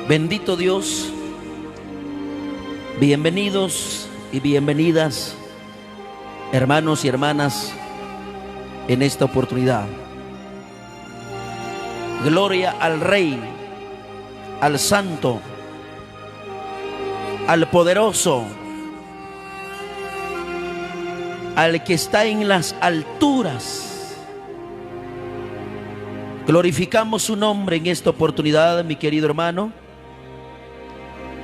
Bendito Dios, bienvenidos y bienvenidas, hermanos y hermanas, en esta oportunidad. Gloria al Rey, al Santo, al Poderoso, al que está en las alturas. Glorificamos su nombre en esta oportunidad, mi querido hermano,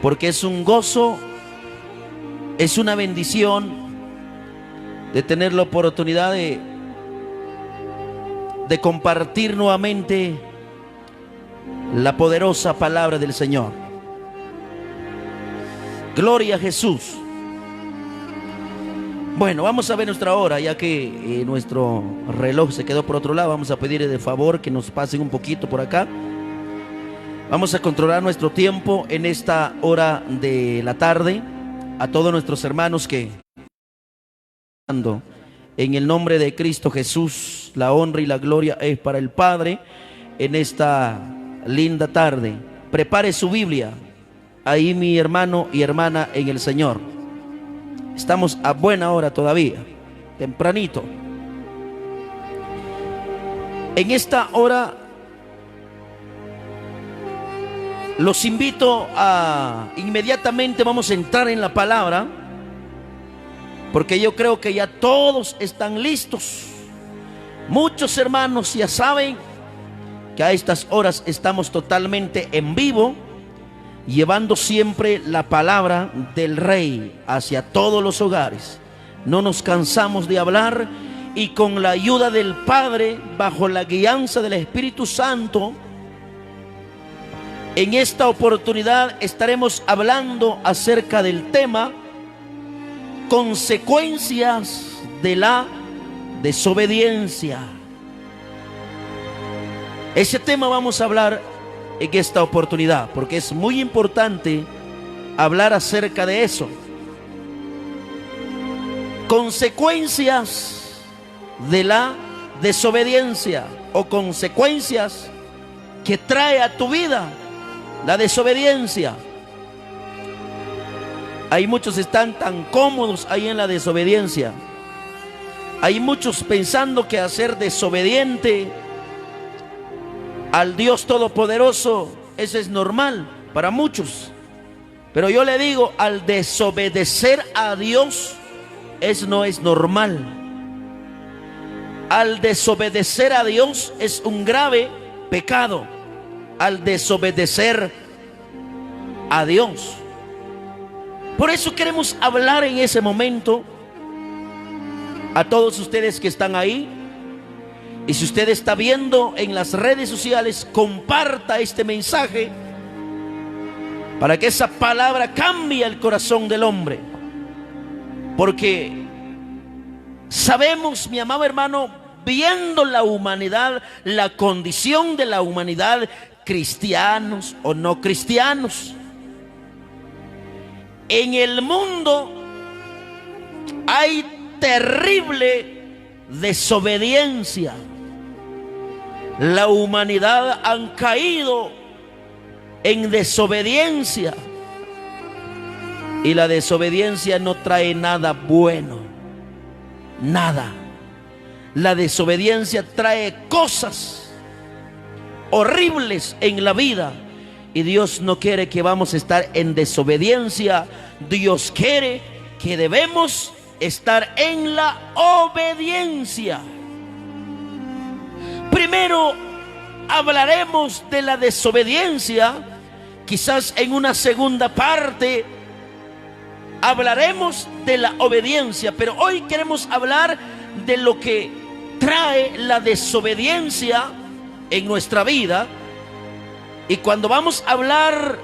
porque es un gozo, es una bendición de tener la oportunidad de compartir nuevamente la poderosa palabra del Señor. Gloria a Jesús. Bueno, vamos a ver nuestra hora, ya que nuestro reloj se quedó por otro lado. Vamos a pedirle de favor que nos pasen un poquito por acá. Vamos a controlar nuestro tiempo en esta hora de la tarde. A todos nuestros hermanos que en el nombre de Cristo Jesús, la honra y la gloria es para el Padre en esta linda tarde. Prepare su Biblia, ahí mi hermano y hermana en el Señor. Estamos a buena hora todavía, tempranito. En esta hora los invito a inmediatamente vamos a entrar en la palabra, porque yo creo que ya todos están listos. Muchos hermanos ya saben que a estas horas estamos totalmente en vivo, llevando siempre la palabra del Rey hacia todos los hogares. No nos cansamos de hablar, y con la ayuda del Padre, bajo la guianza del Espíritu Santo, en esta oportunidad estaremos hablando acerca del tema consecuencias de la desobediencia. Ese tema vamos a hablar en esta oportunidad, porque es muy importante hablar acerca de eso. Consecuencias de la desobediencia, o consecuencias que trae a tu vida la desobediencia. Hay muchos que están tan cómodos ahí en la desobediencia. Hay muchos pensando que hacer desobediente al Dios Todopoderoso, eso es normal para muchos. Pero yo le digo, al desobedecer a Dios, eso no es normal. Al desobedecer a Dios es un grave pecado. Al desobedecer a Dios. Por eso queremos hablar en ese momento a todos ustedes que están ahí. Y si usted está viendo en las redes sociales, comparta este mensaje para que esa palabra cambie el corazón del hombre. Porque sabemos, mi amado hermano, viendo la humanidad, la condición de la humanidad, cristianos o no cristianos, en el mundo hay terrible desobediencia. La humanidad han caído en desobediencia, y la desobediencia no trae nada bueno, nada. La desobediencia trae cosas horribles en la vida, y Dios no quiere que vamos a estar en desobediencia. Dios quiere que debemos estar en la obediencia. Primero hablaremos de la desobediencia, quizás en una segunda parte hablaremos de la obediencia, pero hoy queremos hablar de lo que trae la desobediencia en nuestra vida. Y cuando vamos a hablar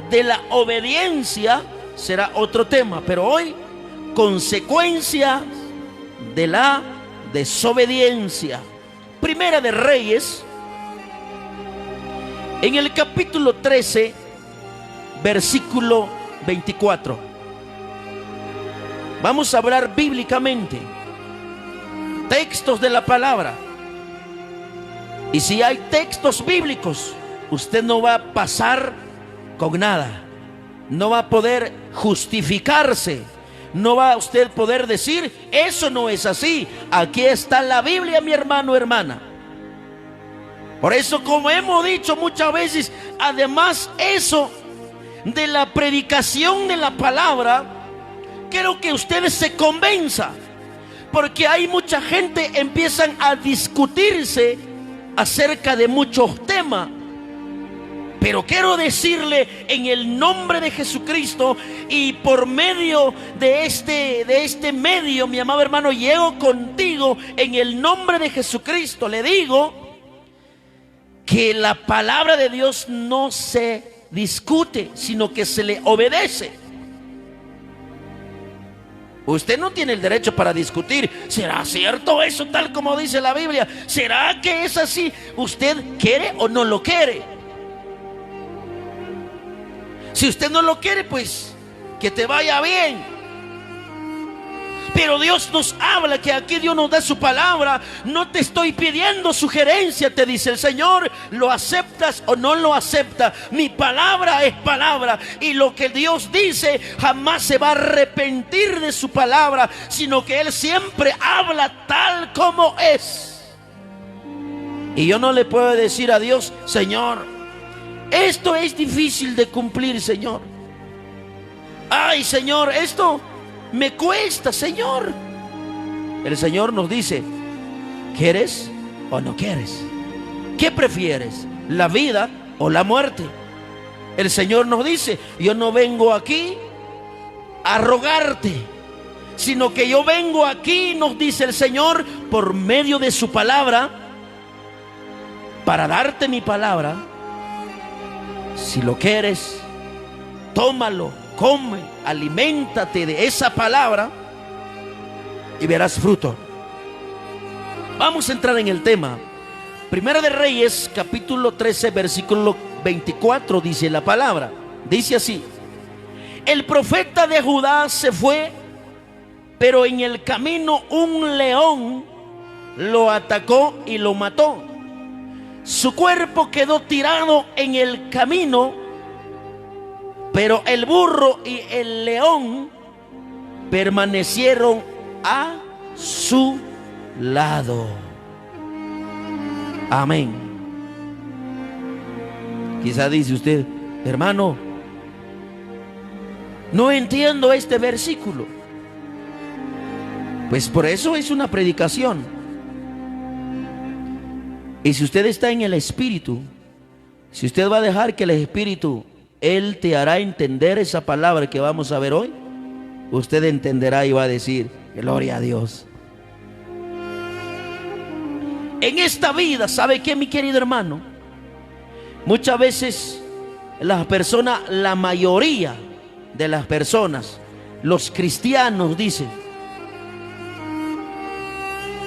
de la obediencia será otro tema, pero hoy consecuencias de la desobediencia. Primera de Reyes, en el capítulo 13, versículo 24. Vamos a hablar bíblicamente, textos de la palabra. Y si hay textos bíblicos, usted no va a pasar con nada. No va a poder justificarse. No va a usted poder decir, eso no es así. Aquí está la Biblia, mi hermano, hermana. Por eso, como hemos dicho muchas veces, además eso de la predicación de la palabra, quiero que ustedes se convenzan, porque hay mucha gente empiezan a discutirse acerca de muchos temas. Pero quiero decirle en el nombre de Jesucristo y por medio de este medio, mi amado hermano, llego contigo en el nombre de Jesucristo. Le digo que la palabra de Dios no se discute, sino que se le obedece. Usted no tiene el derecho para discutir. ¿Será cierto eso tal como dice la Biblia? ¿Será que es así? ¿Usted quiere o no lo quiere? Si usted no lo quiere, pues que te vaya bien. Pero Dios nos habla, que aquí Dios nos da su palabra. No te estoy pidiendo sugerencia, te dice el Señor. ¿Lo aceptas o no lo aceptas? Mi palabra es palabra, y lo que Dios dice jamás se va a arrepentir de su palabra, sino que Él siempre habla tal como es. Y yo no le puedo decir a Dios, Señor, esto es difícil de cumplir, Señor. Ay, Señor, esto me cuesta, Señor. El Señor nos dice, ¿quieres o no quieres? ¿Qué prefieres? ¿La vida o la muerte? El Señor nos dice, yo no vengo aquí a rogarte, sino que yo vengo aquí, nos dice el Señor, por medio de su palabra, para darte mi palabra. Si lo quieres, tómalo, come, aliméntate de esa palabra y verás fruto. Vamos a entrar en el tema. Primera de Reyes, capítulo 13, versículo 24, dice la palabra. Dice así: el profeta de Judá se fue, pero en el camino un león lo atacó y lo mató. Su cuerpo quedó tirado en el camino, pero el burro y el león permanecieron a su lado. Amén. Quizá dice usted, hermano, no entiendo este versículo. Pues por eso es una predicación. Y si usted está en el Espíritu, si usted va a dejar que el Espíritu, Él te hará entender esa palabra que vamos a ver hoy, usted entenderá y va a decir, gloria a Dios. En esta vida, ¿sabe qué, mi querido hermano? Muchas veces las personas, la mayoría de las personas, los cristianos dicen,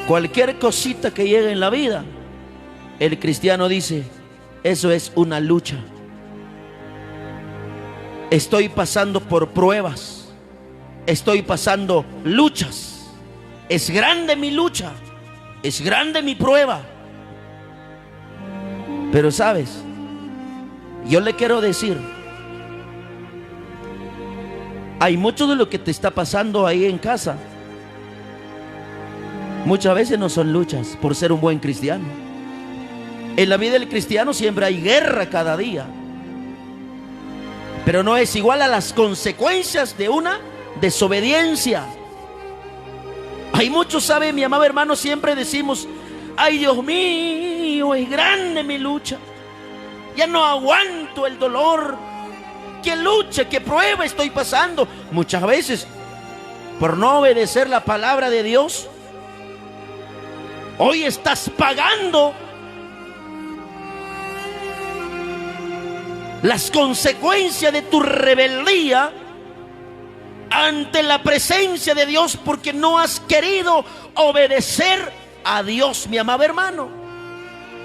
cualquier cosita que llegue en la vida, el cristiano dice, eso es una lucha. Estoy pasando por pruebas, estoy pasando luchas. Es grande mi lucha, es grande mi prueba. Pero sabes, yo le quiero decir, hay mucho de lo que te está pasando ahí en casa. Muchas veces no son luchas por ser un buen cristiano. En la vida del cristiano siempre hay guerra cada día, pero no es igual a las consecuencias de una desobediencia. Hay muchos, ¿sabe, mi amado hermano? Siempre decimos, ay, Dios mío, es grande mi lucha, ya no aguanto el dolor, qué lucha, qué prueba estoy pasando. Muchas veces, por no obedecer la palabra de Dios, hoy estás pagando las consecuencias de tu rebeldía ante la presencia de Dios, porque no has querido obedecer a Dios, mi amado hermano.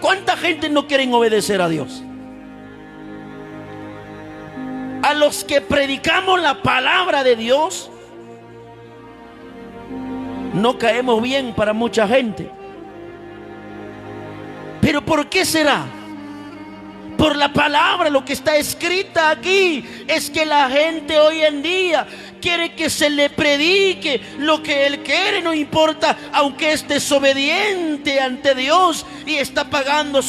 ¿Cuánta gente no quiere obedecer a Dios? A los que predicamos la palabra de Dios, no caemos bien para mucha gente. ¿Pero por qué será? por la palabra. Lo que está escrita aquí es que la gente hoy en día quiere que se le predique lo que él quiere, no importa, aunque es desobediente ante Dios y está pagando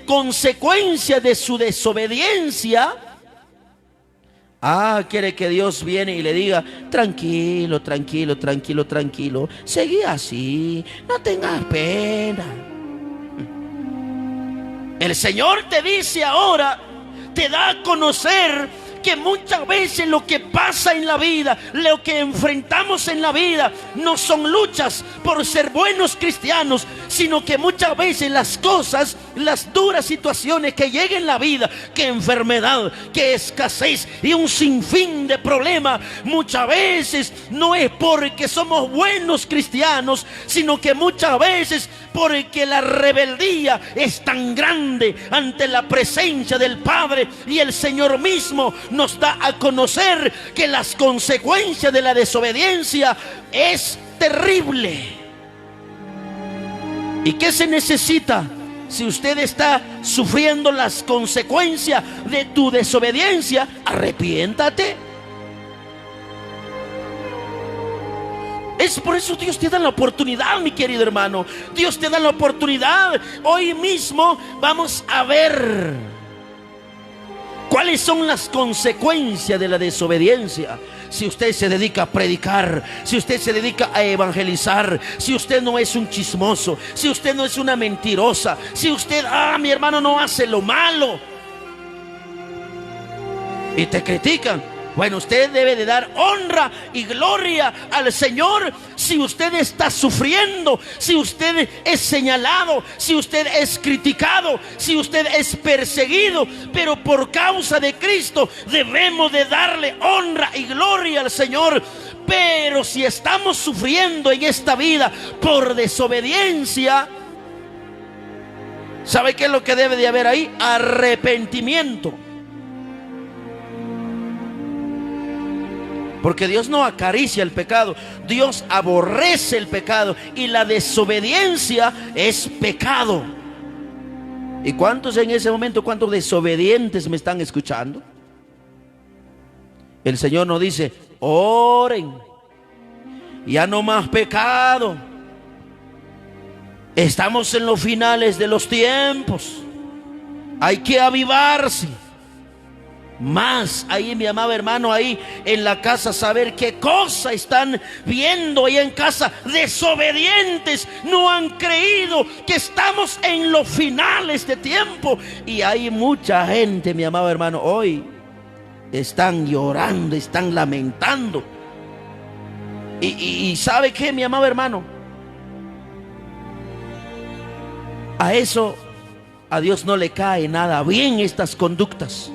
consecuencia de su desobediencia. Quiere que Dios viene y le diga: tranquilo, tranquilo, tranquilo, tranquilo, seguí así, no tengas pena. El Señor te dice ahora, te da a conocer que muchas veces lo que pasa en la vida, lo que enfrentamos en la vida, no son luchas por ser buenos cristianos, sino que muchas veces las cosas, las duras situaciones que llegan en la vida, que enfermedad, que escasez y un sinfín de problemas, muchas veces no es porque somos buenos cristianos, sino que muchas veces porque la rebeldía es tan grande ante la presencia del Padre, y el Señor mismo nos da a conocer que las consecuencias de la desobediencia es terrible. ¿Y qué se necesita? Si usted está sufriendo las consecuencias de tu desobediencia, arrepiéntate. Es por eso Dios te da la oportunidad, mi querido hermano. Dios te da la oportunidad. Hoy mismo vamos a ver cuáles son las consecuencias de la desobediencia. Si usted se dedica a predicar, si usted se dedica a evangelizar, si usted no es un chismoso, si usted no es una mentirosa, si usted, mi hermano, no hace lo malo y te critican, bueno, usted debe de dar honra y gloria al Señor. Si usted está sufriendo, si usted es señalado, si usted es criticado, si usted es perseguido, pero por causa de Cristo debemos de darle honra y gloria al Señor. Pero si estamos sufriendo en esta vida por desobediencia, ¿sabe qué es lo que debe de haber ahí? Arrepentimiento. Porque Dios no acaricia el pecado, Dios aborrece el pecado, y la desobediencia es pecado. ¿Y cuántos en ese momento, cuántos desobedientes me están escuchando? El Señor nos dice: oren, ya no más pecado. Estamos en los finales de los tiempos, hay que avivarse. Más ahí, mi amado hermano, ahí en la casa, saber qué cosa están viendo ahí en casa. Desobedientes, no han creído que estamos en los finales de tiempo. Y hay mucha gente, mi amado hermano, hoy están llorando, están lamentando. Y ¿sabe qué, mi amado hermano? A eso, a Dios no le cae nada bien estas conductas.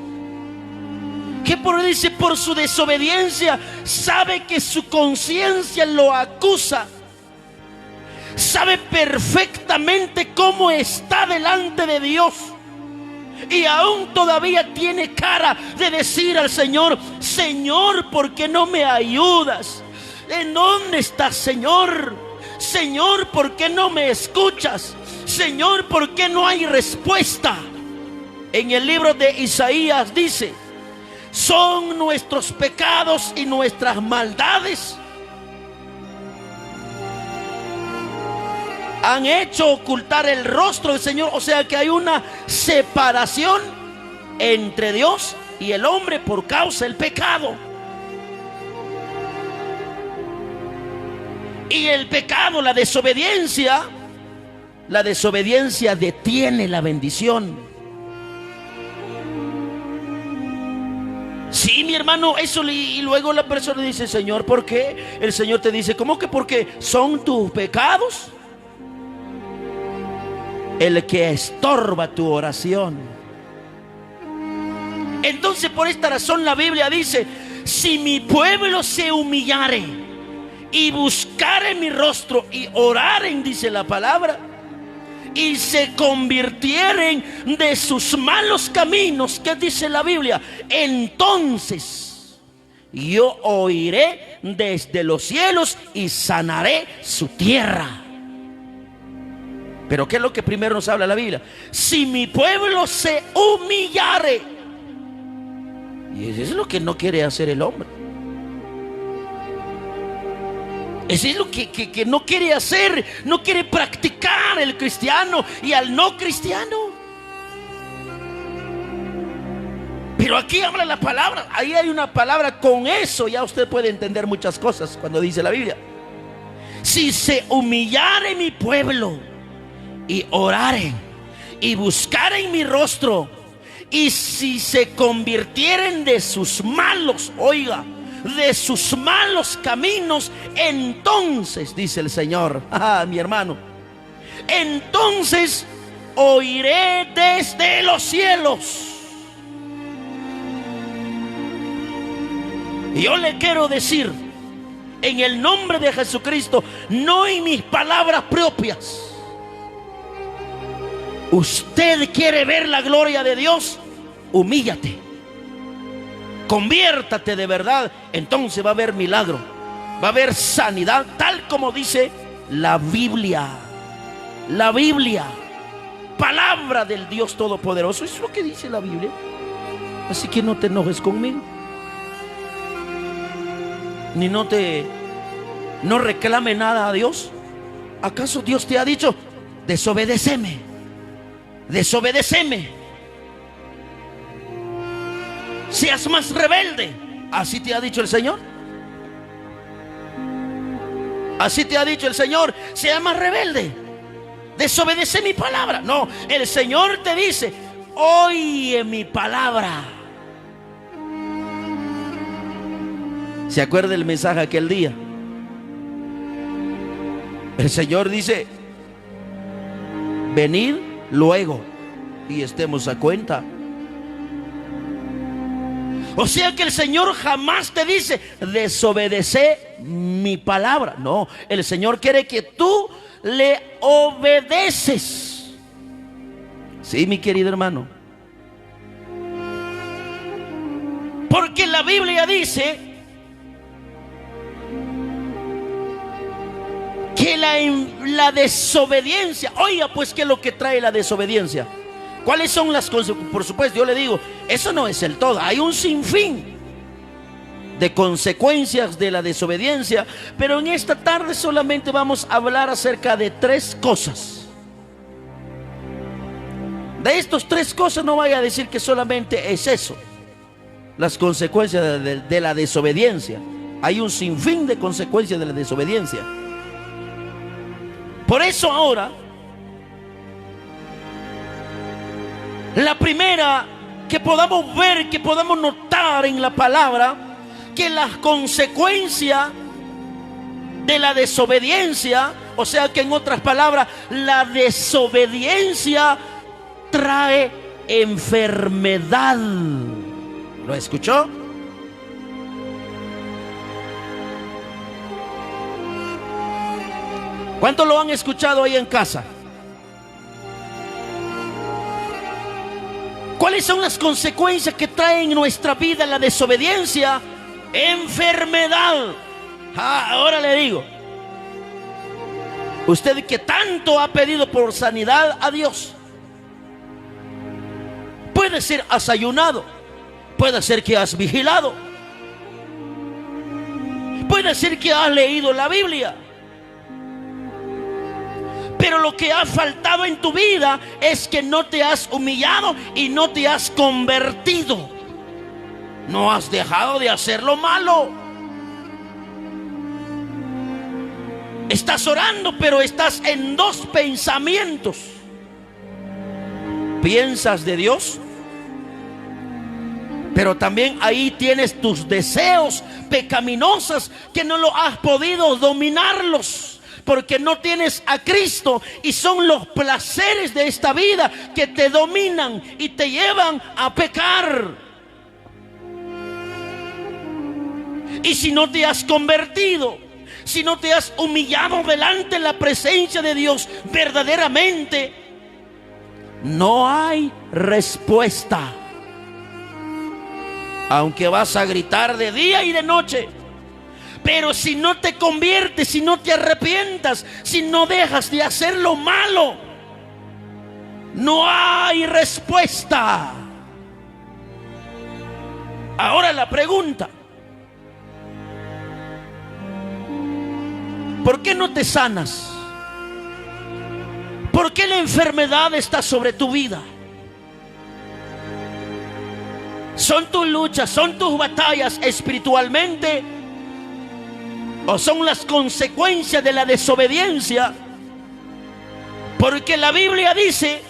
Que dice, por su desobediencia sabe que su conciencia lo acusa, sabe perfectamente cómo está delante de Dios, y aún todavía tiene cara de decir al Señor: Señor, ¿por qué no me ayudas? ¿En dónde estás, Señor? Señor, ¿por qué no me escuchas? Señor, ¿por qué no hay respuesta? En el libro de Isaías dice: son nuestros pecados y nuestras maldades han hecho ocultar el rostro del Señor. O sea que hay una separación entre Dios y el hombre por causa del pecado. Y el pecado, la desobediencia detiene la bendición. Sí, mi hermano, eso. Y luego la persona dice: Señor, ¿por qué? El Señor te dice: ¿cómo que por qué? ¿Son tus pecados el que estorba tu oración? Entonces, por esta razón la Biblia dice: si mi pueblo se humillare y buscare mi rostro y oraren, dice la palabra, y se convirtieren de sus malos caminos, ¿qué dice la Biblia? Entonces yo oiré desde los cielos y sanaré su tierra. Pero ¿qué es lo que primero nos habla la Biblia? Si mi pueblo se humillare. Y eso es lo que no quiere hacer el hombre. Eso es lo que no quiere hacer, no quiere practicar el cristiano y al no cristiano. Pero aquí habla la palabra, ahí hay una palabra, con eso ya usted puede entender muchas cosas cuando dice la Biblia. Si se humillare mi pueblo y oraren y buscaren mi rostro, y si se convirtieren de sus malos, oiga, de sus malos caminos, entonces, dice el Señor, mi hermano, entonces oiré desde los cielos. Y yo le quiero decir, en el nombre de Jesucristo, no en mis palabras propias. Usted quiere ver la gloria de Dios, humíllate, conviértate de verdad, entonces va a haber milagro, va a haber sanidad, tal como dice la Biblia. La Biblia, palabra del Dios Todopoderoso, es lo que dice la Biblia. Así que no te enojes conmigo, ni no reclame nada a Dios. ¿Acaso Dios te ha dicho, desobedéceme, desobedéceme, seas más rebelde? ¿Así te ha dicho el Señor? ¿Así te ha dicho el Señor? Sea más rebelde, desobedece mi palabra. No, el Señor te dice, oye mi palabra. ¿Se acuerda el mensaje aquel día? El Señor dice, venid luego y estemos a cuenta. O sea que el Señor jamás te dice, desobedece mi palabra. No, el Señor quiere que tú le obedeces. Sí, mi querido hermano. Porque la Biblia dice que la desobediencia, oiga pues, ¿qué es lo que trae la desobediencia? ¿Cuáles son las consecuencias? Por supuesto, yo le digo, eso no es el todo, hay un sinfín de consecuencias de la desobediencia, pero en esta tarde solamente vamos a hablar acerca de 3 cosas. De estas 3 cosas no vaya a decir que solamente es eso, las consecuencias de la desobediencia. Hay un sinfín de consecuencias de la desobediencia. Por eso ahora, la primera que podamos ver, que podamos notar en la palabra, que las consecuencias de la desobediencia, o sea que en otras palabras, la desobediencia trae enfermedad. ¿Lo escuchó? ¿Cuántos lo han escuchado ahí en casa? ¿Cuáles son las consecuencias que trae en nuestra vida la desobediencia? Enfermedad. Ahora le digo, usted que tanto ha pedido por sanidad a Dios, puede ser has ayunado, puede ser que has vigilado, puede ser que has leído la Biblia, pero lo que ha faltado en tu vida es que no te has humillado y no te has convertido. No has dejado de hacer lo malo. Estás orando, pero estás en 2 pensamientos. Piensas de Dios, pero también ahí tienes tus deseos pecaminosos que no lo has podido dominarlos, porque no tienes a Cristo, y son los placeres de esta vida que te dominan y te llevan a pecar. Y si no te has convertido, si no te has humillado delante de la presencia de Dios verdaderamente, no hay respuesta. Aunque vas a gritar de día y de noche, pero si no te conviertes, si no te arrepientas, si no dejas de hacer lo malo, no hay respuesta. Ahora la pregunta: ¿por qué no te sanas? ¿Por qué la enfermedad está sobre tu vida? ¿Son tus luchas, son tus batallas espiritualmente? ¿O son las consecuencias de la desobediencia? Porque la Biblia dice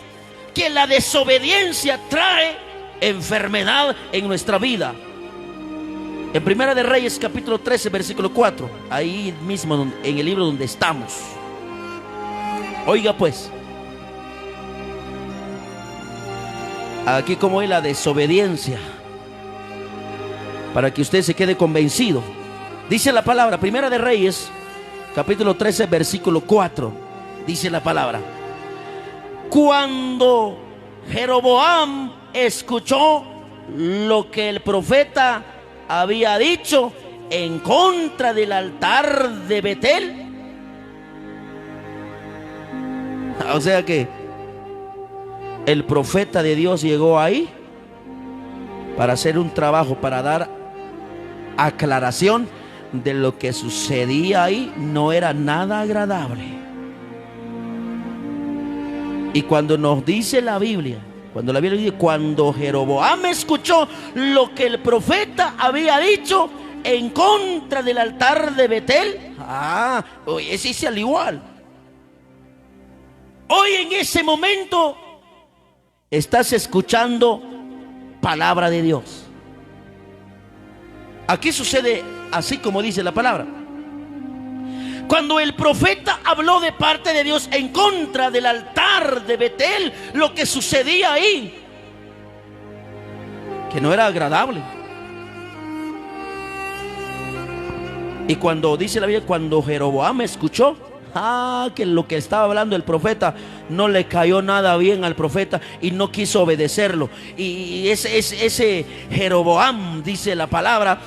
que la desobediencia trae enfermedad en nuestra vida. En Primera de Reyes capítulo 13 versículo 4, ahí mismo en el libro donde estamos. Oiga pues, aquí como es la desobediencia, para que usted se quede convencido. Dice la palabra, Primera de Reyes capítulo 13 versículo 4, dice la palabra: cuando Jeroboam escuchó lo que el profeta había dicho en contra del altar de Betel. O sea que el profeta de Dios llegó ahí para hacer un trabajo, para dar aclaración de lo que sucedía ahí. No era nada agradable. Y cuando nos dice la Biblia, cuando la Biblia dice, cuando Jeroboam escuchó lo que el profeta había dicho en contra del altar de Betel, hoy ese hice al igual. Hoy en ese momento estás escuchando palabra de Dios. Aquí sucede así como dice la palabra. Cuando el profeta habló de parte de Dios en contra del altar de Betel, lo que sucedía ahí, que no era agradable. Y cuando dice la Biblia, cuando Jeroboam escuchó, que lo que estaba hablando el profeta no le cayó nada bien al profeta y no quiso obedecerlo. Y ese Jeroboam, dice la palabra,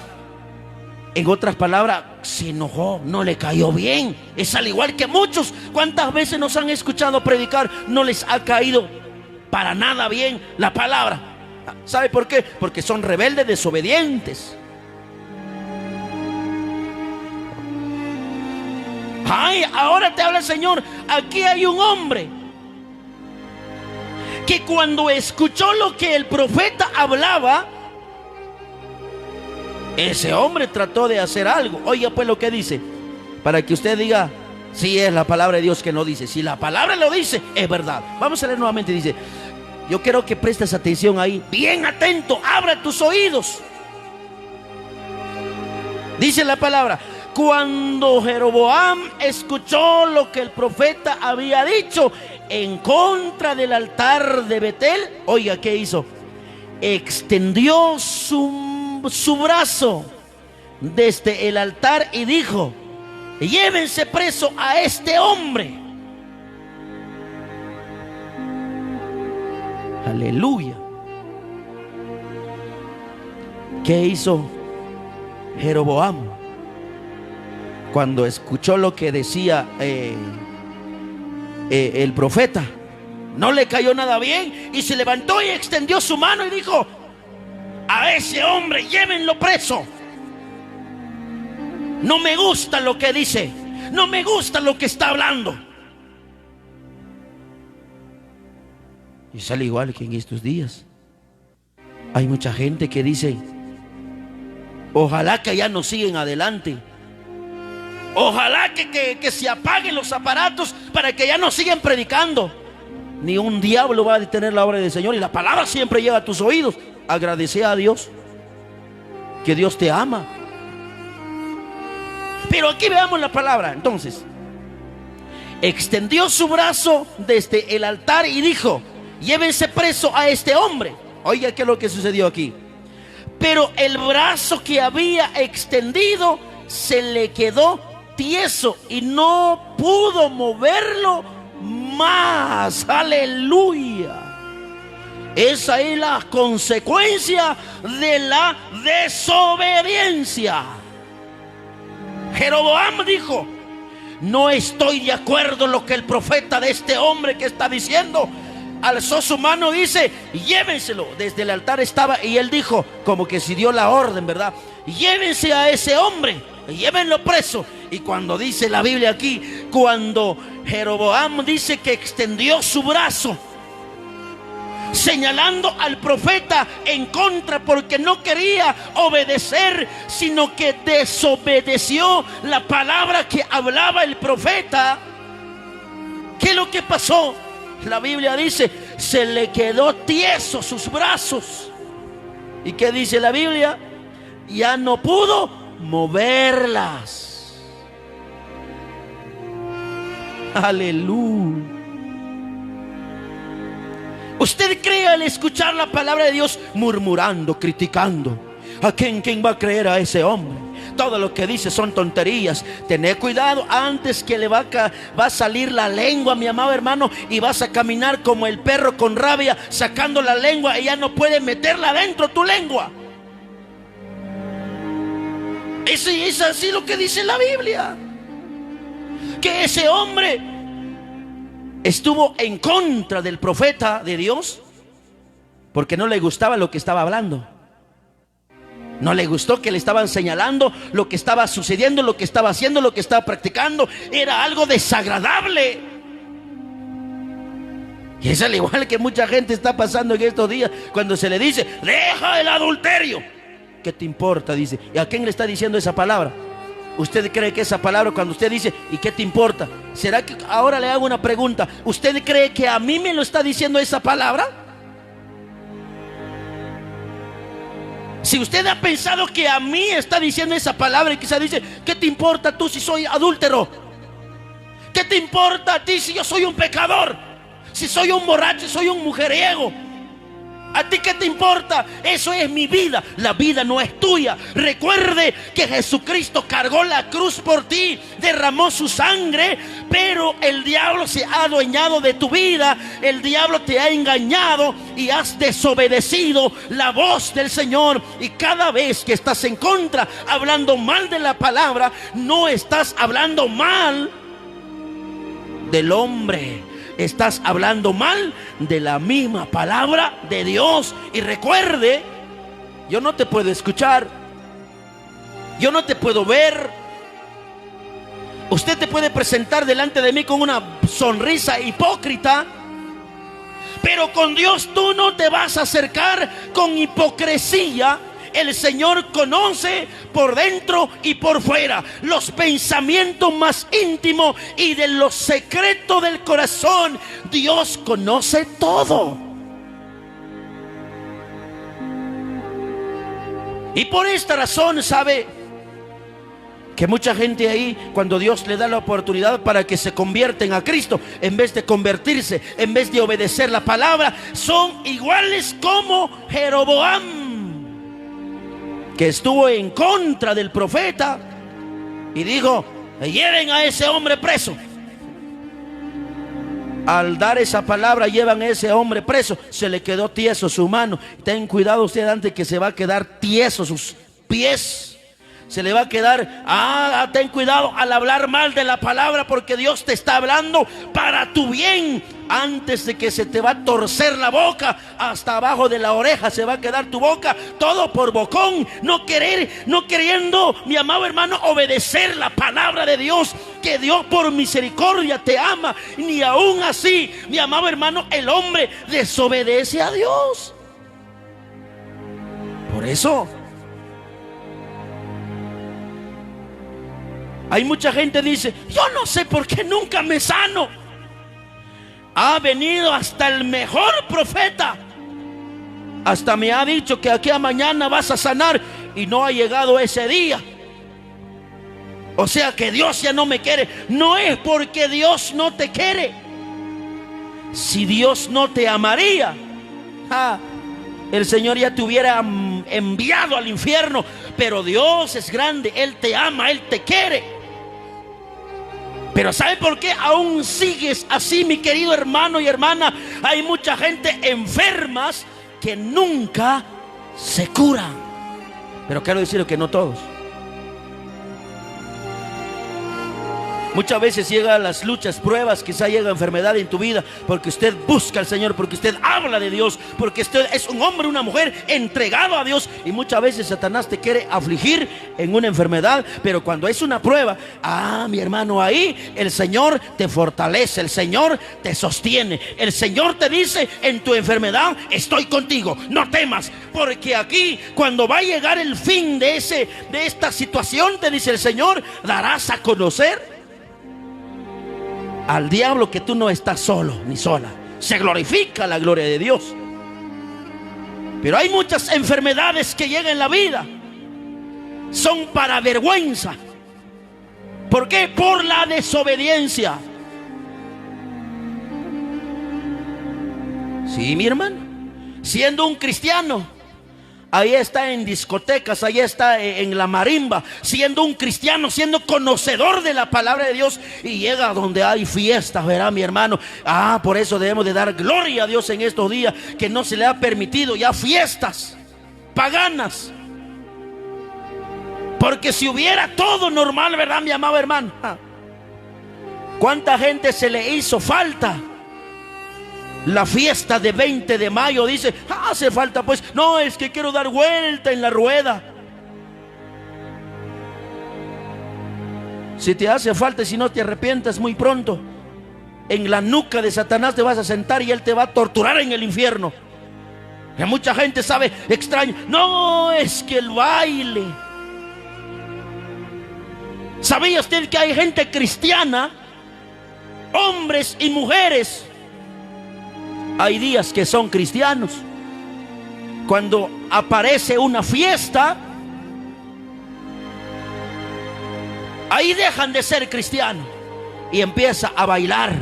en otras palabras, se enojó, no le cayó bien. Es al igual que muchos. ¿Cuántas veces nos han escuchado predicar? No les ha caído para nada bien la palabra. ¿Sabe por qué? Porque son rebeldes, desobedientes. Ahora te habla el Señor. Aquí hay un hombre que cuando escuchó lo que el profeta hablaba, ese hombre trató de hacer algo. Oiga pues lo que dice, para que usted diga si es la palabra de Dios que no dice. Si la palabra lo dice, es verdad. Vamos a leer nuevamente. Dice, yo quiero que prestes atención ahí, bien atento, abra tus oídos. Dice la palabra: cuando Jeroboam escuchó lo que el profeta había dicho en contra del altar de Betel, oiga, ¿qué hizo? Extendió su brazo desde el altar y dijo: llévense preso a este hombre. Aleluya. ¿Qué hizo Jeroboam cuando escuchó lo que decía el profeta? No le cayó nada bien y se levantó y extendió su mano y dijo: a ese hombre llévenlo preso. No me gusta lo que dice, no me gusta lo que está hablando. Y sale igual que en estos días. Hay mucha gente que dice: ojalá que ya no siguen adelante. Ojalá que se apaguen los aparatos para que ya no sigan predicando. Ni un diablo va a detener la obra del Señor, y la palabra siempre llega a tus oídos. Agradece a Dios que Dios te ama. Pero aquí veamos la palabra. Entonces, extendió su brazo desde el altar y dijo: llévense preso a este hombre. Oiga, ¿qué es lo que sucedió aquí? Pero el brazo que había extendido se le quedó tieso y no pudo moverlo más. Aleluya. Esa es la consecuencia de la desobediencia. Jeroboam dijo: no estoy de acuerdo en lo que el profeta de este hombre que está diciendo. alzó su mano, dice, llévenselo. Desde el altar estaba, y él dijo, como que si dio la orden, ¿verdad? Llévense a ese hombre, llévenlo preso. Y cuando dice la Biblia aquí, cuando Jeroboam dice que extendió su brazo señalando al profeta en contra, porque no quería obedecer, sino que desobedeció la palabra que hablaba el profeta, ¿qué es lo que pasó? La Biblia dice, se le quedó tieso sus brazos. ¿Y qué dice la Biblia? Ya no pudo moverlas. Aleluya. ¿Usted cree al escuchar la palabra de Dios murmurando, criticando? ¿A quién va a creer a ese hombre? Todo lo que dice son tonterías. Tened cuidado, antes que le va a salir la lengua, mi amado hermano, y vas a caminar como el perro con rabia, sacando la lengua, y ya no puedes meterla adentro tu lengua. Es así lo que dice la Biblia. Que ese hombre estuvo en contra del profeta de Dios porque no le gustaba lo que estaba hablando. No le gustó que le estaban señalando lo que estaba sucediendo, lo que estaba haciendo, lo que estaba practicando. Era algo desagradable. Y es al igual que mucha gente está pasando en estos días, cuando se le dice, deja el adulterio. ¿Qué te importa? Dice. ¿Y a quién le está diciendo esa palabra? ¿Usted cree que esa palabra, cuando usted dice, ¿y qué te importa? ¿Será que ahora le hago una pregunta? ¿Usted cree que a mí me lo está diciendo esa palabra? Si usted ha pensado que a mí está diciendo esa palabra, y quizá dice, ¿qué te importa tú si soy adúltero? ¿Qué te importa a ti si yo soy un pecador? Si soy un borracho, si soy un mujeriego. ¿A ti qué te importa? Eso es mi vida. La vida no es tuya. Recuerde que Jesucristo cargó la cruz por ti, derramó su sangre, pero el diablo se ha adueñado de tu vida. El diablo te ha engañado y has desobedecido la voz del Señor. Y cada vez que estás en contra, hablando mal de la palabra, no estás hablando mal del hombre, estás hablando mal de la misma palabra de Dios. Y recuerde, yo no te puedo escuchar, yo no te puedo ver. Usted te puede presentar delante de mí con una sonrisa hipócrita, pero con Dios tú no te vas a acercar con hipocresía. El Señor conoce por dentro y por fuera los pensamientos más íntimos y de los secretos del corazón. Dios conoce todo. Y por esta razón, sabe que mucha gente ahí, cuando Dios le da la oportunidad para que se convierten a Cristo, en vez de convertirse, en vez de obedecer la palabra, son iguales como Jeroboam, que estuvo en contra del profeta y dijo, lleven a ese hombre preso. Al dar esa palabra, llevan a ese hombre preso. Se le quedó tieso su mano. Ten cuidado usted, antes que se va a quedar tieso sus pies. Se le va a quedar, ten cuidado al hablar mal de la palabra, porque Dios te está hablando para tu bien. Antes de que se te va a torcer la boca, hasta abajo de la oreja se va a quedar tu boca, todo por bocón, no queriendo, mi amado hermano, obedecer la palabra de Dios, que Dios por misericordia te ama. Ni aún así, mi amado hermano, el hombre desobedece a Dios. Por eso hay mucha gente que dice, yo no sé por qué nunca me sano. Ha venido hasta el mejor profeta, hasta me ha dicho que aquí a mañana vas a sanar, y no ha llegado ese día. O sea que Dios ya no me quiere. No es porque Dios no te quiere. Si Dios no te amaría, el Señor ya te hubiera enviado al infierno. Pero Dios es grande, Él te ama, Él te quiere. Pero ¿sabe por qué aún sigues así, mi querido hermano y hermana? Hay mucha gente enfermas que nunca se curan. Pero quiero decir que no todos. Muchas veces llegan las luchas, pruebas, quizá llega enfermedad en tu vida porque usted busca al Señor, porque usted habla de Dios, porque usted es un hombre, una mujer entregado a Dios. Y muchas veces Satanás te quiere afligir en una enfermedad, pero cuando es una prueba, mi hermano, ahí el Señor te fortalece, el Señor te sostiene, el Señor te dice: en tu enfermedad estoy contigo, no temas, porque aquí cuando va a llegar el fin de esta situación, te dice el Señor, darás a conocer al diablo que tú no estás solo ni sola. Se glorifica la gloria de Dios. Pero hay muchas enfermedades que llegan en la vida, son para vergüenza. ¿Por qué? Por la desobediencia. Sí, mi hermano, siendo un cristiano, ahí está en discotecas, ahí está en la marimba, siendo un cristiano, siendo conocedor de la palabra de Dios, y llega donde hay fiestas, verá mi hermano. Por eso debemos de dar gloria a Dios en estos días, que no se le ha permitido ya fiestas paganas. Porque si hubiera todo normal, verdad mi amado hermano, ¿cuánta gente se le hizo falta? La fiesta de 20 de mayo, dice, hace falta pues, no, es que quiero dar vuelta en la rueda. Si te hace falta y si no te arrepientas muy pronto, en la nuca de Satanás te vas a sentar y él te va a torturar en el infierno. Que mucha gente sabe extraño, no, es que el baile. ¿Sabía usted que hay gente cristiana, hombres y mujeres? Hay días que son cristianos, cuando aparece una fiesta, ahí dejan de ser cristianos y empieza a bailar.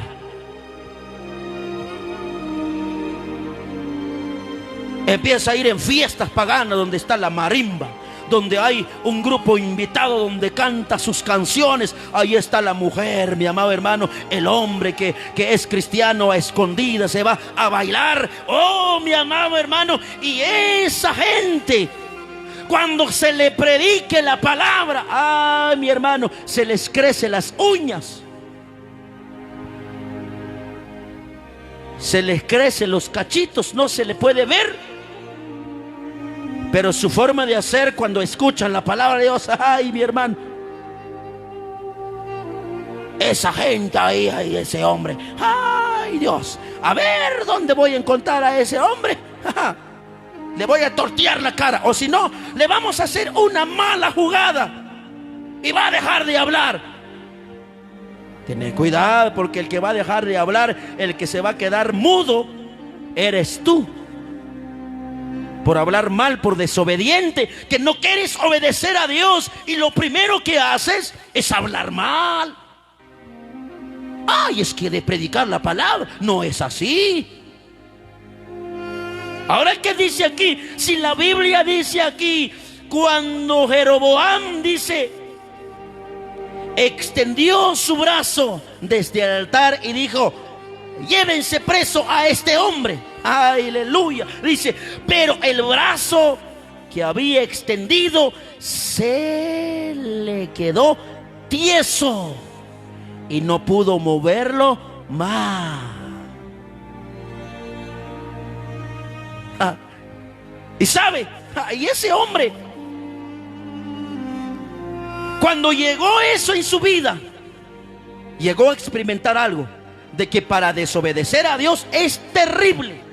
Empieza a ir en fiestas paganas donde está la marimba, donde hay un grupo invitado, donde canta sus canciones. Ahí está la mujer, mi amado hermano. El hombre que es cristiano, a escondidas se va a bailar. Oh, mi amado hermano. Y esa gente, cuando se le predique la palabra, mi hermano, se les crecen las uñas, se les crecen los cachitos, no se le puede ver. Pero su forma de hacer cuando escuchan la palabra de Dios, mi hermano, esa gente ahí, ese hombre, Dios, a ver dónde voy a encontrar a ese hombre. Le voy a tortear la cara, o si no, le vamos a hacer una mala jugada y va a dejar de hablar. Tened cuidado, porque el que va a dejar de hablar, el que se va a quedar mudo, eres tú. Por hablar mal, por desobediente, que no quieres obedecer a Dios y lo primero que haces es hablar mal. Es que de predicar la palabra no es así. Ahora, ¿qué dice aquí? Si la Biblia dice aquí, cuando Jeroboam dice, extendió su brazo desde el altar y dijo, llévense preso a este hombre. Aleluya. Dice, pero el brazo que había extendido se le quedó tieso y no pudo moverlo más. Y sabe, y ese hombre, cuando llegó eso en su vida, llegó a experimentar algo, de que para desobedecer a Dios es terrible.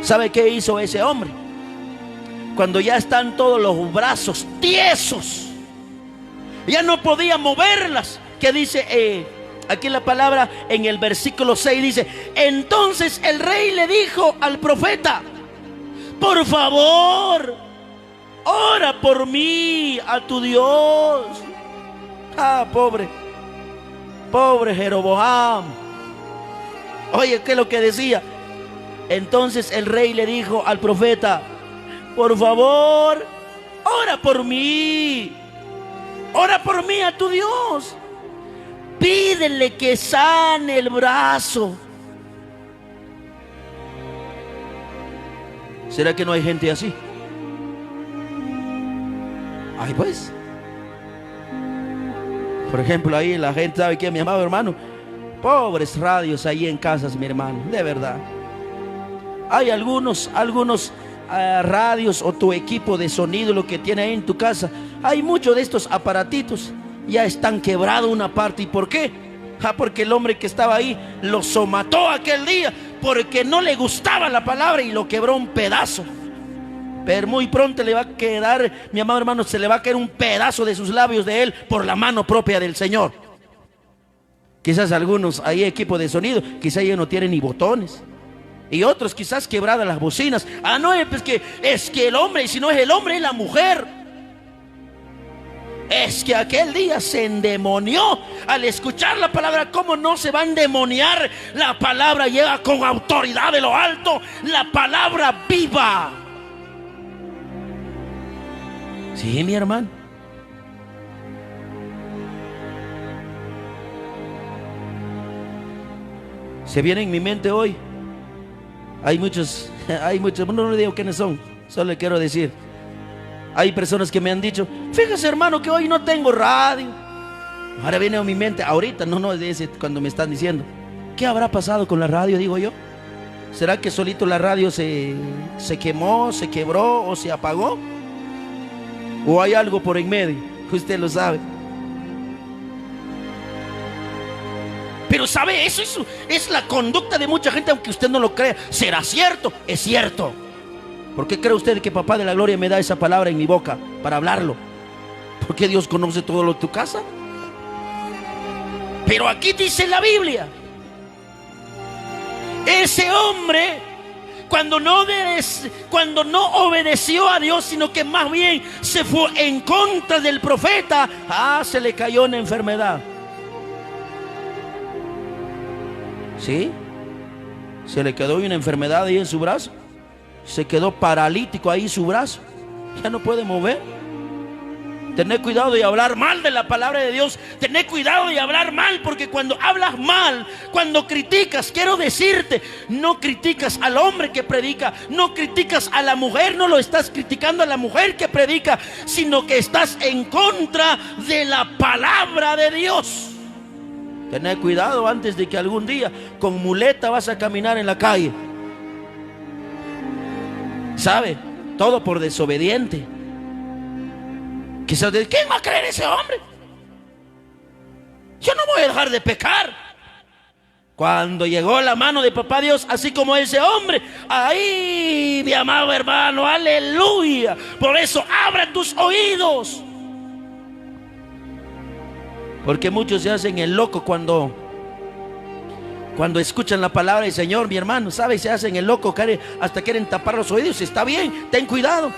¿Sabe qué hizo ese hombre? Cuando ya están todos los brazos tiesos, ya no podía moverlas. ¿Qué dice aquí la palabra en el versículo 6? Dice, entonces el rey le dijo al profeta, por favor, ora por mí a tu Dios. Pobre Jeroboam. Oye, ¿qué es lo que decía? Entonces el rey le dijo al profeta, por favor, ora por mí a tu Dios, pídele que sane el brazo. ¿Será que no hay gente así? Pues Por ejemplo, ahí la gente sabe que, mi amado hermano, pobres radios ahí en casas, mi hermano, de verdad. Hay algunos radios o tu equipo de sonido, lo que tiene ahí en tu casa. Hay muchos de estos aparatitos, ya están quebrados una parte. ¿Y por qué? Porque el hombre que estaba ahí lo somató aquel día, porque no le gustaba la palabra y lo quebró un pedazo. Pero muy pronto le va a quedar, mi amado hermano, se le va a caer un pedazo de sus labios de él por la mano propia del Señor. Quizás algunos ahí equipo de sonido, quizás ya no tienen ni botones. Y otros quizás quebradas las bocinas. No, es que el hombre, y si no es el hombre, es la mujer. Es que aquel día se endemonió al escuchar la palabra. ¿Cómo no se va a endemoniar? La palabra llega con autoridad de lo alto, la palabra viva. Sí, mi hermano. Se viene en mi mente hoy. Hay muchos, no le digo quiénes son, solo le quiero decir. Hay personas que me han dicho, fíjese hermano que hoy no tengo radio. Ahora viene a mi mente, ahorita, no es de ese, cuando me están diciendo, ¿qué habrá pasado con la radio? Digo yo, ¿será que solito la radio se quemó, se quebró o se apagó? ¿O hay algo por en medio? Usted lo sabe. Pero sabe, eso es la conducta de mucha gente, aunque usted no lo crea. ¿Será cierto? Es cierto. ¿Por qué cree usted que Papá de la Gloria me da esa palabra en mi boca para hablarlo? Porque Dios conoce todo lo de tu casa. Pero aquí dice la Biblia, ese hombre, cuando no obedeció a Dios, sino que más bien se fue en contra del profeta, se le cayó una enfermedad. ¿Sí? Se le quedó una enfermedad ahí en su brazo. Se quedó paralítico ahí su brazo. Ya no puede mover. Tener cuidado de hablar mal de la palabra de Dios. Tener cuidado de hablar mal, porque cuando hablas mal, cuando criticas, quiero decirte, no criticas al hombre que predica, no criticas a la mujer, no lo estás criticando a la mujer que predica, sino que estás en contra de la palabra de Dios. Tener cuidado antes de que algún día con muleta vas a caminar en la calle. ¿Sabe? Todo por desobediente. Quizás, ¿quién va a creer ese hombre? Yo no voy a dejar de pecar. Cuando llegó la mano de Papá Dios, así como ese hombre, ahí, mi amado hermano, aleluya. Por eso abra tus oídos. Porque muchos se hacen el loco cuando escuchan la palabra del Señor, mi hermano, ¿sabe? Se hacen el loco, hasta quieren tapar los oídos. Está bien, ten cuidado.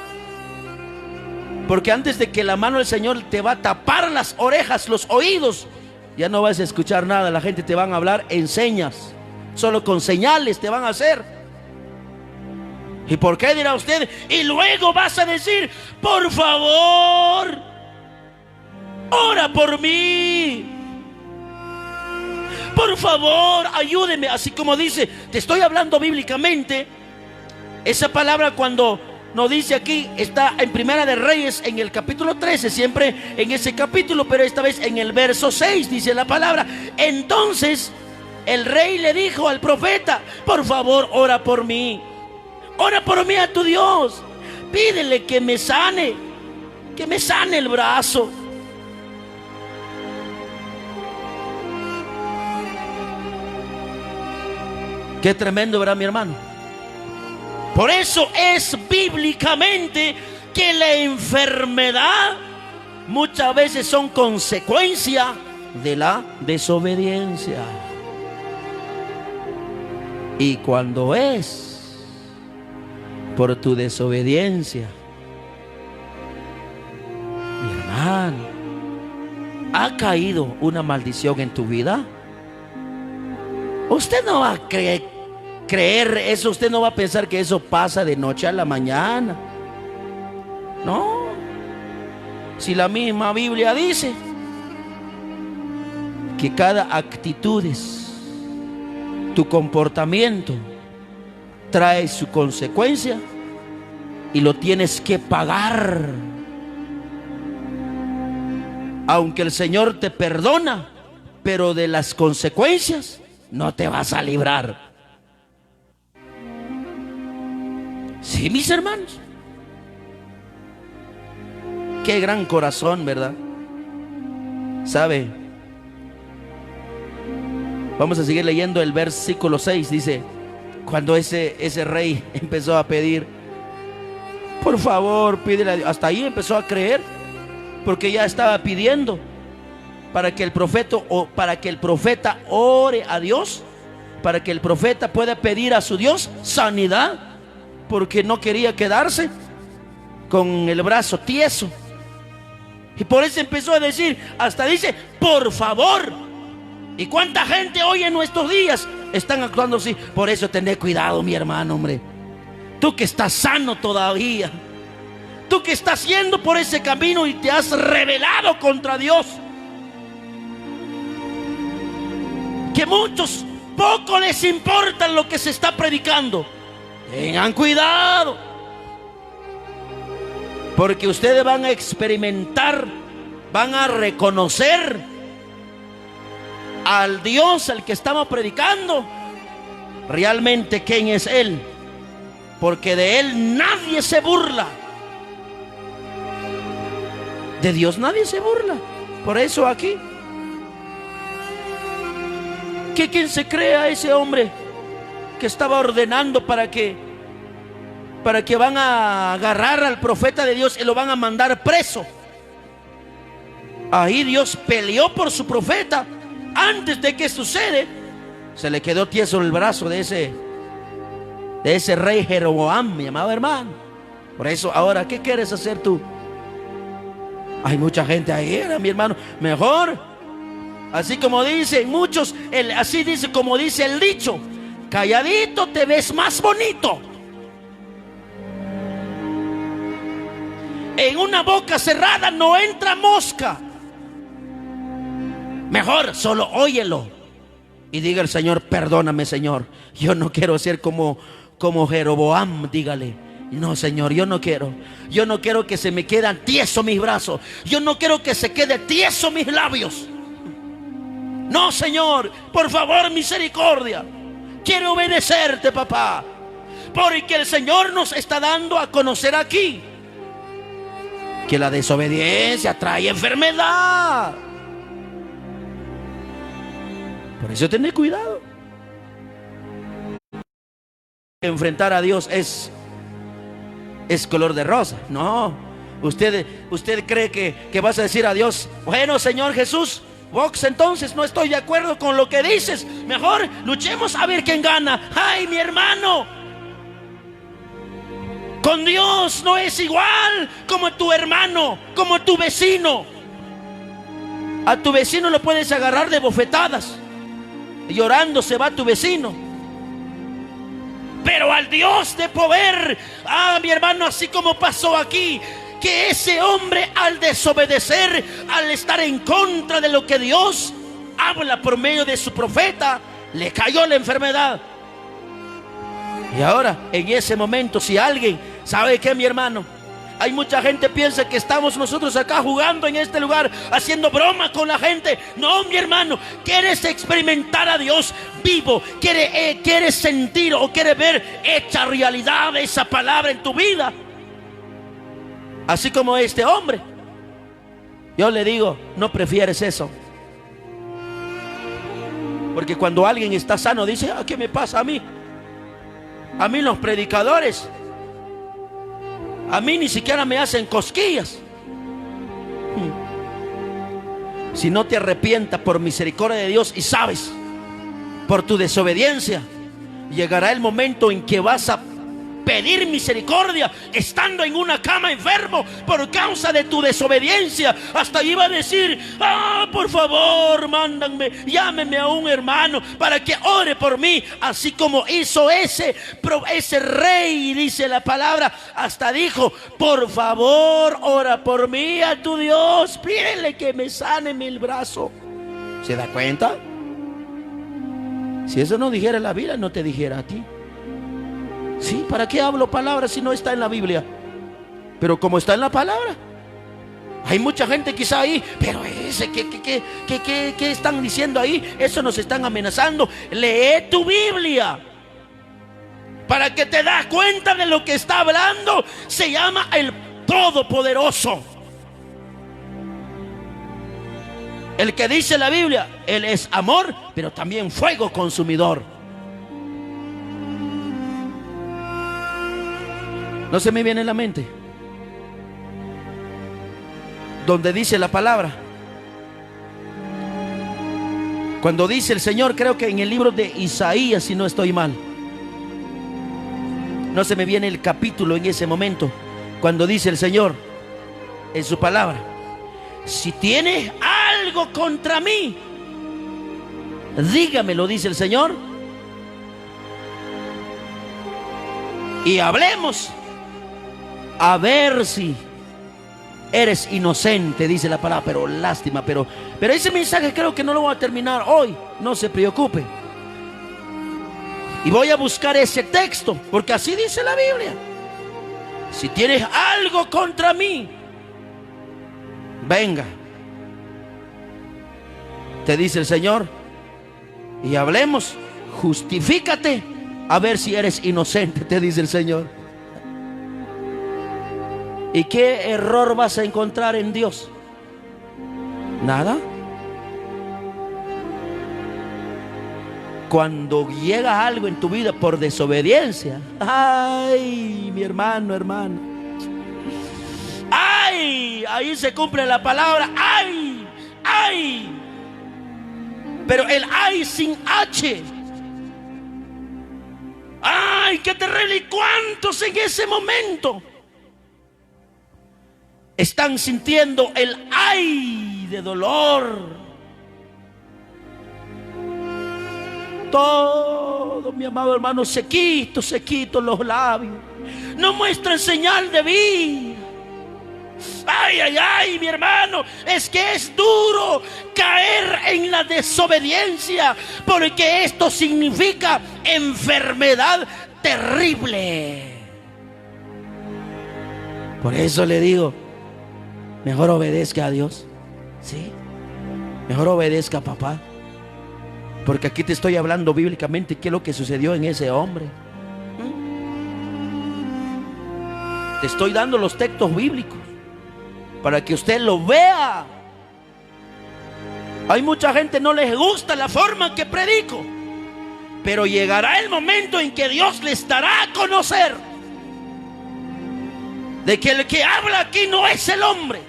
Porque antes de que la mano del Señor te va a tapar las orejas, los oídos, ya no vas a escuchar nada. La gente te van a hablar en señas. Solo con señales te van a hacer. ¿Y por qué, dirá usted? Y luego vas a decir, por favor, ora por mí. Por favor, ayúdeme. Así como dice, te estoy hablando bíblicamente. Esa palabra cuando nos dice aquí, está en Primera de Reyes, en el capítulo 13, siempre en ese capítulo, pero esta vez en el verso 6 dice la palabra. Entonces el rey le dijo al profeta, por favor, ora por mí. Ora por mí a tu Dios. Pídele que me sane el brazo. Qué tremendo, ¿verdad, mi hermano? Por eso es bíblicamente que la enfermedad muchas veces son consecuencia de la desobediencia. Y cuando es por tu desobediencia, mi hermano, ¿ha caído una maldición en tu vida? Usted no va a creer eso, usted no va a pensar que eso pasa de noche a la mañana. No. Si la misma Biblia dice que cada actitud, tu comportamiento trae su consecuencia y lo tienes que pagar. aunque el Señor te perdona, pero de las consecuencias no te vas a librar. Sí, mis hermanos. Qué gran corazón, ¿verdad? ¿Sabe? Vamos a seguir leyendo el versículo 6. Dice, cuando ese rey empezó a pedir, por favor, pídele a Dios. Hasta ahí empezó a creer, porque ya estaba pidiendo para que el profeta ore a Dios, para que el profeta pueda pedir a su Dios sanidad, porque no quería quedarse con el brazo tieso. Y por eso empezó a decir, hasta dice, por favor. ¿Y cuánta gente hoy en nuestros días están actuando así? Por eso tené cuidado, mi hermano, hombre. Tú que estás sano todavía, tú que estás yendo por ese camino y te has rebelado contra Dios, que muchos poco les importa lo que se está predicando. Tengan cuidado, porque ustedes van a experimentar, van a reconocer al Dios al que estamos predicando, realmente quién es Él, porque de Él nadie se burla. De Dios nadie se burla. Por eso aquí, que quien se crea ese hombre que estaba ordenando para que van a agarrar al profeta de Dios y lo van a mandar preso. Ahí Dios peleó por su profeta. Antes de que sucede, se le quedó tieso el brazo de ese rey Jeroboam, mi amado hermano. Por eso ahora, ¿qué quieres hacer tú? Hay mucha gente ahí, mi hermano. Mejor, así como dicen muchos, así dice, como dice el dicho, calladito te ves más bonito. En una boca cerrada no entra mosca. Mejor solo óyelo y diga el Señor, perdóname, Señor, yo no quiero ser como Jeroboam. Dígale, no, Señor, yo no quiero que se me queden tiesos mis brazos, yo no quiero que se quede tieso mis labios. No, Señor, por favor, misericordia, quiero obedecerte, papá, porque el Señor nos está dando a conocer aquí que la desobediencia trae enfermedad. Por eso tened cuidado. Enfrentar a Dios es color de rosa. No, usted cree que vas a decir a Dios, bueno, Señor Jesús, box, entonces no estoy de acuerdo con lo que dices, mejor luchemos a ver quién gana. Ay, mi hermano, con Dios no es igual como tu hermano, como tu vecino. A tu vecino lo puedes agarrar de bofetadas, llorando se va tu vecino, pero al Dios de poder, mi hermano, así como pasó aquí, que ese hombre al desobedecer, al estar en contra de lo que Dios habla por medio de su profeta, le cayó la enfermedad. Y ahora, en ese momento, si alguien, ¿sabe qué, mi hermano? Hay mucha gente que piensa que estamos nosotros acá jugando en este lugar, haciendo broma con la gente. No, mi hermano, quieres experimentar a Dios vivo, quieres sentir o quieres ver hecha realidad esa palabra en tu vida, así como este hombre. Yo le digo, no prefieres eso, porque cuando alguien está sano dice, ¿qué me pasa a mí? A mí los predicadores, a mí ni siquiera me hacen cosquillas. Si no te arrepientas por misericordia de Dios y sabes, por tu desobediencia, llegará el momento en que vas a pedir misericordia estando en una cama enfermo por causa de tu desobediencia. Hasta iba a decir, por favor, mándanme, llámeme a un hermano para que ore por mí, así como hizo ese rey, dice la palabra. Hasta dijo, por favor, ora por mí a tu Dios, pídele que me sane el brazo. ¿Se da cuenta? Si eso no dijera la Biblia, no te dijera a ti. Sí, ¿para qué hablo palabras si no está en la Biblia? Pero como está en la palabra, Hay mucha gente quizá ahí, pero ¿qué están diciendo ahí? Eso nos están amenazando. Lee tu Biblia para que te das cuenta de lo que está hablando. Se llama el Todopoderoso. El que dice la Biblia, Él es amor, pero también fuego consumidor. No se me viene en la mente donde dice la palabra, cuando dice el Señor, creo que en el libro de Isaías, si no estoy mal, no se me viene el capítulo en ese momento, cuando dice el Señor en su palabra: si tienes algo contra mí, dígamelo, dice el Señor, y hablemos a ver si eres inocente, dice la palabra. Pero lástima, pero ese mensaje creo que no lo voy a terminar hoy. No se preocupe. Y voy a buscar ese texto, porque así dice la Biblia: si tienes algo contra mí, venga, te dice el Señor, y hablemos, justifícate, a ver si eres inocente, te dice el Señor. ¿Y qué error vas a encontrar en Dios? Nada. Cuando llega algo en tu vida por desobediencia, ay, mi hermano, hermana, ay, ahí se cumple la palabra, ay, ay. Pero el ay sin H. Ay, qué terrible. ¿Y cuántos en ese momento están sintiendo el ay de dolor? Todo, mi amado hermano, sequitos los labios, no muestran señal de vida. Ay, ay, ay, mi hermano, es que es duro caer en la desobediencia, porque esto significa enfermedad terrible. Por eso le digo, mejor obedezca a Dios, ¿sí? Mejor obedezca a papá, porque aquí te estoy hablando bíblicamente qué es lo que sucedió en ese hombre. Te estoy dando los textos bíblicos para que usted lo vea. Hay mucha gente no les gusta la forma que predico, pero llegará el momento en que Dios les dará a conocer de que el que habla aquí no es el hombre.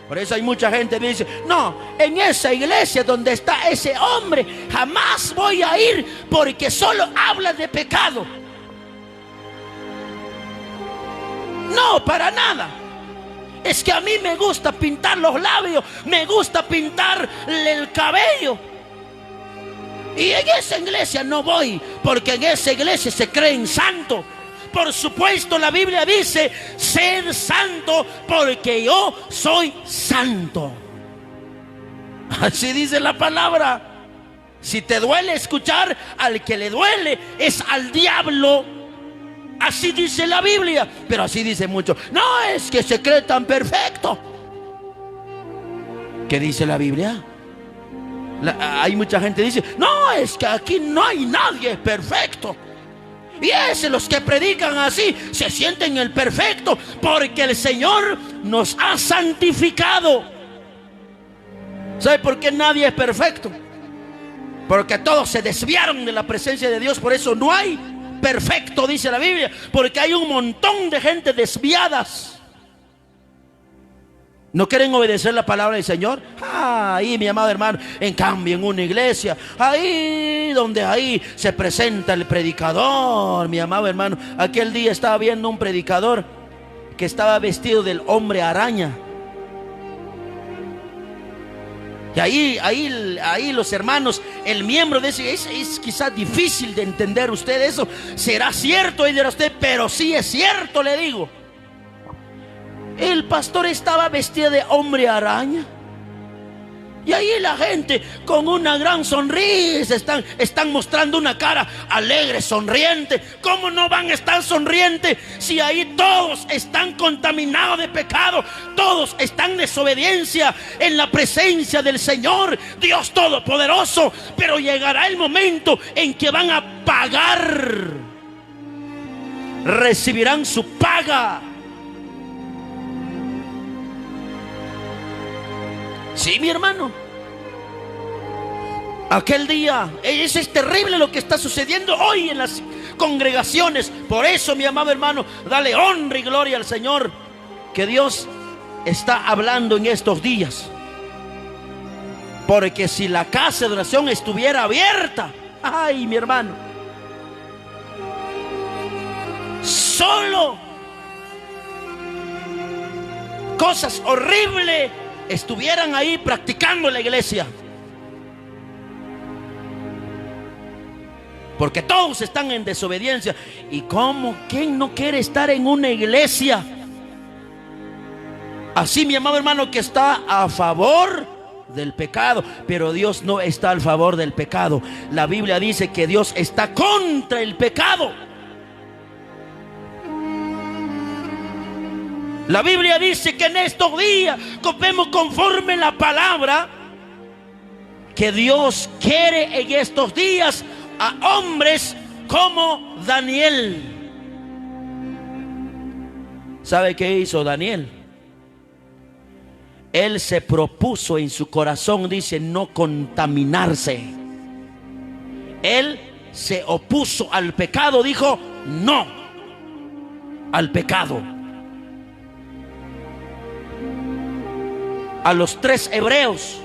Por eso hay mucha gente que dice: no, en esa iglesia donde está ese hombre jamás voy a ir, porque solo habla de pecado. No, para nada. Es que a mí me gusta pintar los labios, me gusta pintar el cabello, y en esa iglesia no voy, porque en esa iglesia se creen santos. Por supuesto, la Biblia dice: sed santo porque yo soy santo. Así dice la palabra. Si te duele escuchar, al que le duele es al diablo. Así dice la Biblia. Pero así dice mucho: no, es que se cree tan perfecto. ¿Qué dice la Biblia? Hay mucha gente que dice: no, es que aquí no hay nadie perfecto. Y los que predican así se sienten el perfecto, porque el Señor nos ha santificado. ¿Sabe por qué nadie es perfecto? Porque todos se desviaron de la presencia de Dios. Por eso no hay perfecto, dice la Biblia, porque hay un montón de gente desviadas. ¿No quieren obedecer la palabra del Señor? Ahí, mi amado hermano, en cambio en una iglesia, ahí donde ahí se presenta el predicador, mi amado hermano. Aquel día estaba viendo un predicador que estaba vestido del hombre araña. Y ahí los hermanos, el miembro de ese, es quizás difícil de entender usted eso. ¿Será cierto? Y dirá usted: pero sí es cierto, le digo. El pastor estaba vestido de hombre araña. Y ahí la gente con una gran sonrisa están mostrando una cara alegre, sonriente. ¿Cómo no van a estar sonrientes si ahí todos están contaminados de pecado? Todos están en desobediencia en la presencia del Señor, Dios Todopoderoso. Pero llegará el momento en que van a pagar. Recibirán su paga. Sí, mi hermano. Aquel día, eso es terrible lo que está sucediendo hoy en las congregaciones. Por eso, mi amado hermano, dale honra y gloria al Señor, que Dios está hablando en estos días. Porque si la casa de oración estuviera abierta, ay, mi hermano, solo cosas horribles estuvieran ahí practicando en la iglesia. Porque todos están en desobediencia. ¿Y cómo? ¿Quién no quiere estar en una iglesia así, mi amado hermano, que está a favor del pecado? Pero Dios no está a favor del pecado. La Biblia dice que Dios está contra el pecado. La Biblia dice que en estos días vemos conforme la palabra que Dios quiere en estos días a hombres como Daniel. ¿Sabe qué hizo Daniel? Él se propuso en su corazón, dice, no contaminarse. Él se opuso al pecado, dijo no al pecado. A los 3 hebreos,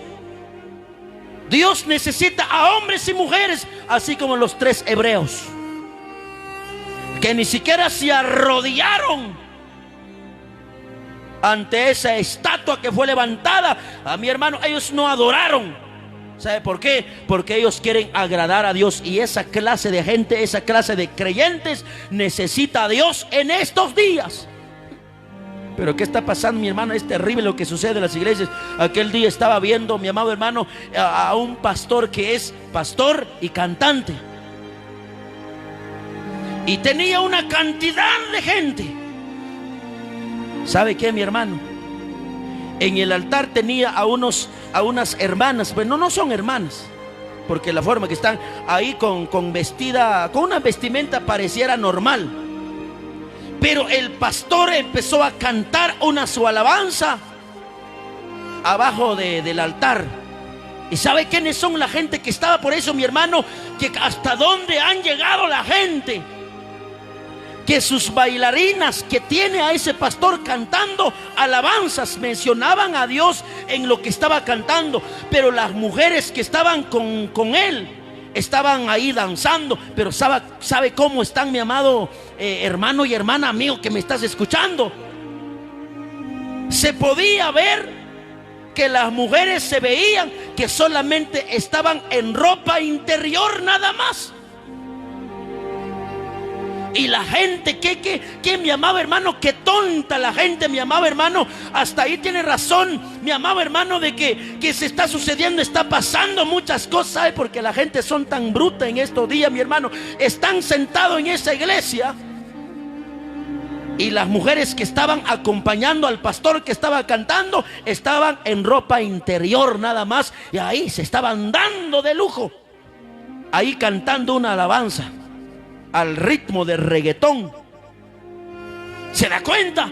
Dios necesita a hombres y mujeres, así como los 3 hebreos, que ni siquiera se arrodillaron ante esa estatua que fue levantada. A mi hermano, ellos no adoraron. ¿Sabe por qué? Porque ellos quieren agradar a Dios. Y esa clase de gente, esa clase de creyentes necesita a Dios en estos días. Pero ¿qué está pasando, mi hermano? Es terrible lo que sucede en las iglesias. Aquel día estaba viendo, mi amado hermano, a un pastor que es pastor y cantante. Y tenía una cantidad de gente. ¿Sabe qué, mi hermano? En el altar tenía a unas hermanas. Pero no son hermanas, porque la forma que están ahí con una vestimenta pareciera normal. Pero el pastor empezó a cantar su alabanza abajo del altar. ¿Y sabe quiénes son la gente que estaba? Por eso, mi hermano, que hasta dónde han llegado la gente, que sus bailarinas que tiene a ese pastor cantando alabanzas mencionaban a Dios en lo que estaba cantando. Pero las mujeres que estaban con él estaban ahí danzando. Pero ¿sabe cómo están, mi amado hermano y hermana, amigo que me estás escuchando? Se podía ver que las mujeres se veían que solamente estaban en ropa interior nada más. Y la gente, que mi amado hermano, qué tonta la gente, mi amado hermano. Hasta ahí tiene razón, mi amado hermano, de que se está sucediendo, está pasando muchas cosas. ¿Sabe? Porque la gente son tan bruta en estos días, mi hermano. Están sentados en esa iglesia y las mujeres que estaban acompañando al pastor que estaba cantando estaban en ropa interior nada más. Y ahí se estaban dando de lujo, ahí cantando una alabanza al ritmo de reggaetón. ¿Se da cuenta?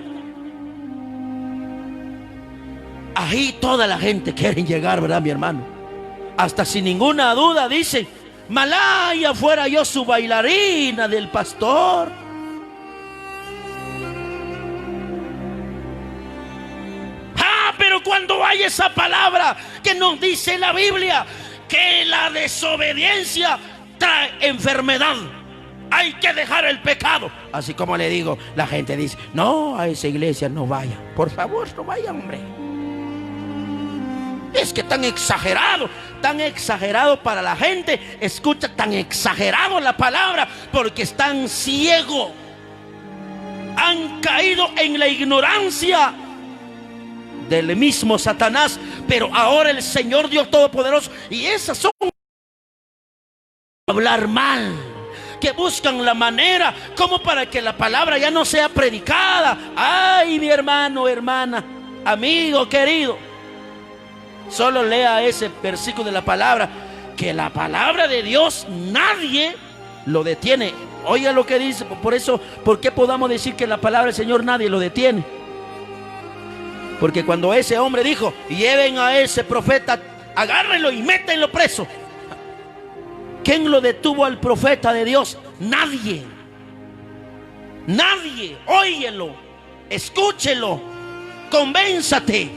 Ahí toda la gente quiere llegar, ¿verdad, mi hermano? Hasta sin ninguna duda dice: Malaya fuera yo su bailarina del pastor. Pero cuando hay esa palabra que nos dice la Biblia, que la desobediencia trae enfermedad, hay que dejar el pecado. Así como le digo, la gente dice: no, a esa iglesia no vaya. Por favor, no vaya, hombre. Es que tan exagerado para la gente. Escucha, tan exagerado la palabra, porque están ciegos. Han caído en la ignorancia del mismo Satanás, pero ahora el Señor Dios Todopoderoso, y esas son hablar mal, que buscan la manera como para que la palabra ya no sea predicada. Ay, mi hermano, hermana, amigo querido, solo lea ese versículo de la palabra, que la palabra de Dios nadie lo detiene. Oiga lo que dice. Por eso, ¿por qué podamos decir que la palabra del Señor nadie lo detiene? Porque cuando ese hombre dijo, lleven a ese profeta, agárrenlo y métenlo preso, ¿quién lo detuvo al profeta de Dios? Nadie. Nadie. Óyelo, escúchelo, convénzate.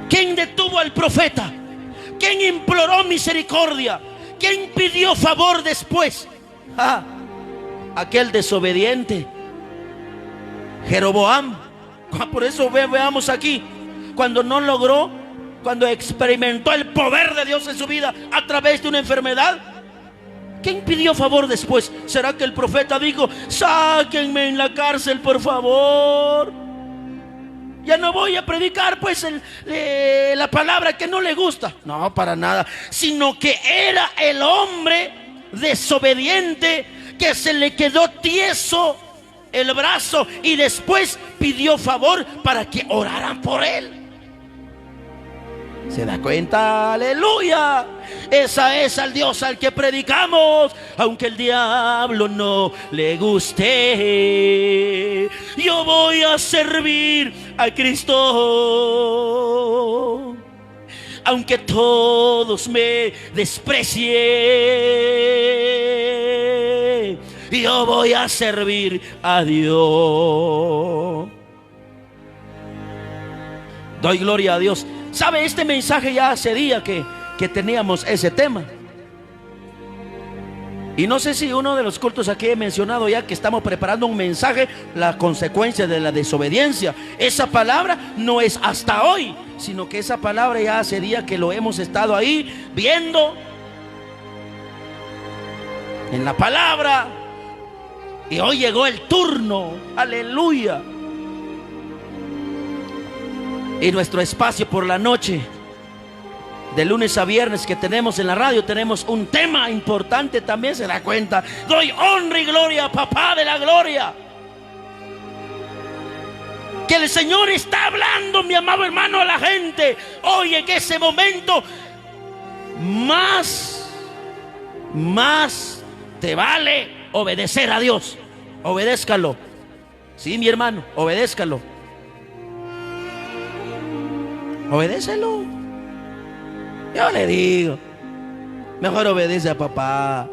¿Quién detuvo al profeta? ¿Quién imploró misericordia? ¿Quién pidió favor después? Aquel desobediente, Jeroboam. Por eso veamos aquí, cuando no logró, cuando experimentó el poder de Dios en su vida a través de una enfermedad, ¿quién pidió favor después? ¿Será que el profeta dijo, sáquenme en la cárcel, por favor? Ya no voy a predicar pues la palabra que no le gusta. No, para nada. Sino que era el hombre desobediente que se le quedó tieso el brazo y después pidió favor para que oraran por él. ¿Se da cuenta? Aleluya. Esa es al Dios al que predicamos, aunque el diablo no le guste. Yo voy a servir a Cristo, aunque todos me desprecien. Yo voy a servir a Dios. Doy gloria a Dios. ¿Sabe? Este mensaje ya hace día que teníamos ese tema. Y no sé si uno de los cultos aquí he mencionado ya que estamos preparando un mensaje, la consecuencia de la desobediencia. Esa palabra no es hasta hoy, sino que esa palabra ya hace día que lo hemos estado ahí viendo en la palabra. Y hoy llegó el turno. Aleluya. Y nuestro espacio por la noche, de lunes a viernes que tenemos en la radio, tenemos un tema importante también. ¿Se da cuenta? Doy honra y gloria a Papá de la gloria. Que el Señor está hablando, mi amado hermano, a la gente. Hoy en ese momento, más te vale obedecer a Dios. Obedézcalo. Sí, mi hermano, obedézcalo. Obedécelo. Yo le digo, mejor obedece a papá.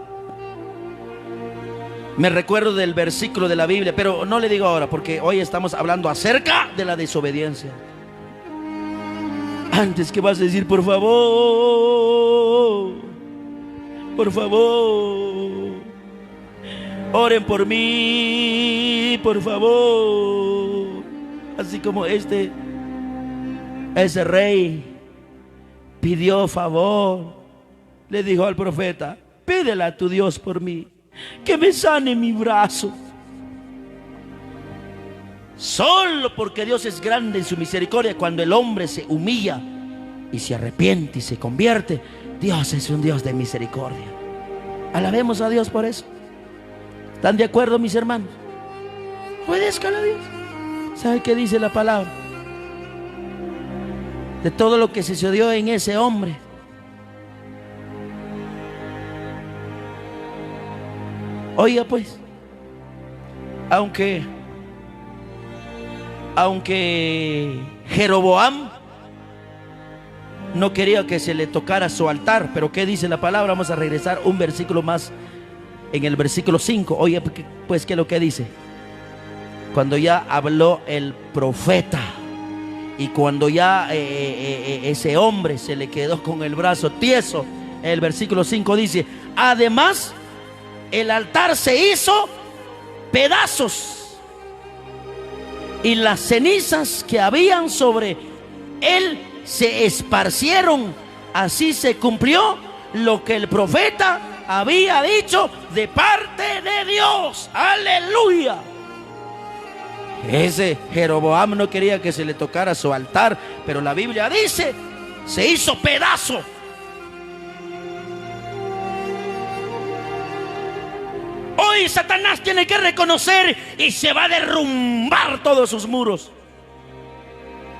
Me recuerdo del versículo de la Biblia, pero no le digo ahora, porque hoy estamos hablando acerca de la desobediencia. Antes, ¿qué vas a decir? Por favor, oren por mí, por favor. Así como ese rey pidió favor, le dijo al profeta, pídele a tu Dios por mí, que me sane mi brazo. Solo porque Dios es grande en su misericordia, cuando el hombre se humilla y se arrepiente y se convierte, Dios es un Dios de misericordia. Alabemos a Dios por eso. ¿Están de acuerdo, mis hermanos? Obedezcan a Dios. ¿Sabe qué dice la palabra? De todo lo que sucedió en ese hombre. Oiga pues, aunque Jeroboam no quería que se le tocara su altar, pero ¿qué dice la palabra? Vamos a regresar un versículo más, en el versículo 5. Oiga pues, ¿qué es lo que dice? Cuando ya habló el profeta, y cuando ya ese hombre se le quedó con el brazo tieso, el versículo 5 dice, además el altar se hizo pedazos y las cenizas que habían sobre él se esparcieron. Así se cumplió lo que el profeta había dicho de parte de Dios. Aleluya. Ese Jeroboam no quería que se le tocara su altar, pero la Biblia dice, se hizo pedazo. Hoy Satanás tiene que reconocer y se va a derrumbar todos sus muros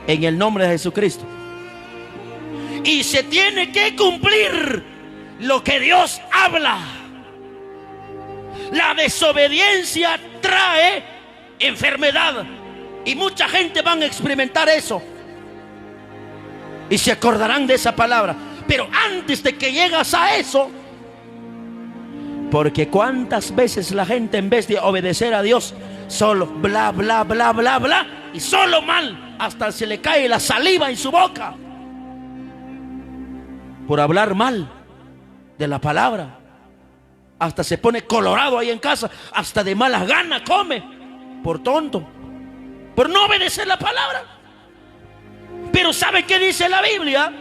en el nombre de Jesucristo. Y se tiene que cumplir lo que Dios habla. La desobediencia trae enfermedad y mucha gente van a experimentar eso y se acordarán de esa palabra. Pero antes de que llegas a eso, porque cuántas veces la gente, en vez de obedecer a Dios, solo bla bla bla bla bla, y solo mal, hasta se le cae la saliva en su boca por hablar mal de la palabra. Hasta se pone colorado ahí en casa, hasta de malas ganas come, por tonto, por no obedecer la palabra. Pero ¿sabe qué dice la Biblia?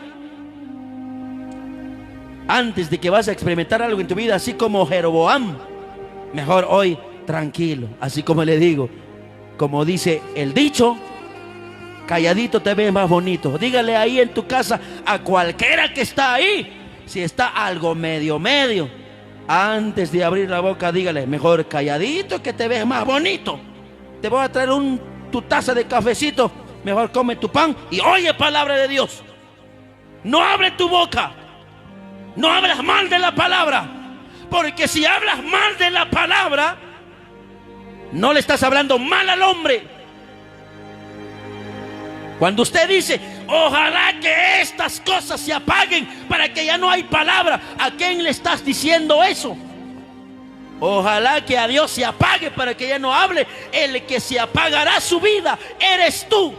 Antes de que vas a experimentar algo en tu vida, así como Jeroboam, mejor hoy tranquilo, así como le digo, como dice el dicho, calladito te ves más bonito. Dígale ahí en tu casa a cualquiera que está ahí, si está algo medio, antes de abrir la boca, dígale, mejor calladito que te ves más bonito. Te voy a traer tu taza de cafecito, mejor come tu pan y oye palabra de Dios. No abre tu boca, no hablas mal de la palabra, porque si hablas mal de la palabra, no le estás hablando mal al hombre. Cuando usted dice, ojalá que estas cosas se apaguen para que ya no hay palabra, ¿a quién le estás diciendo eso? Ojalá que a Dios se apague para que ya no hable. El que se apagará su vida eres tú,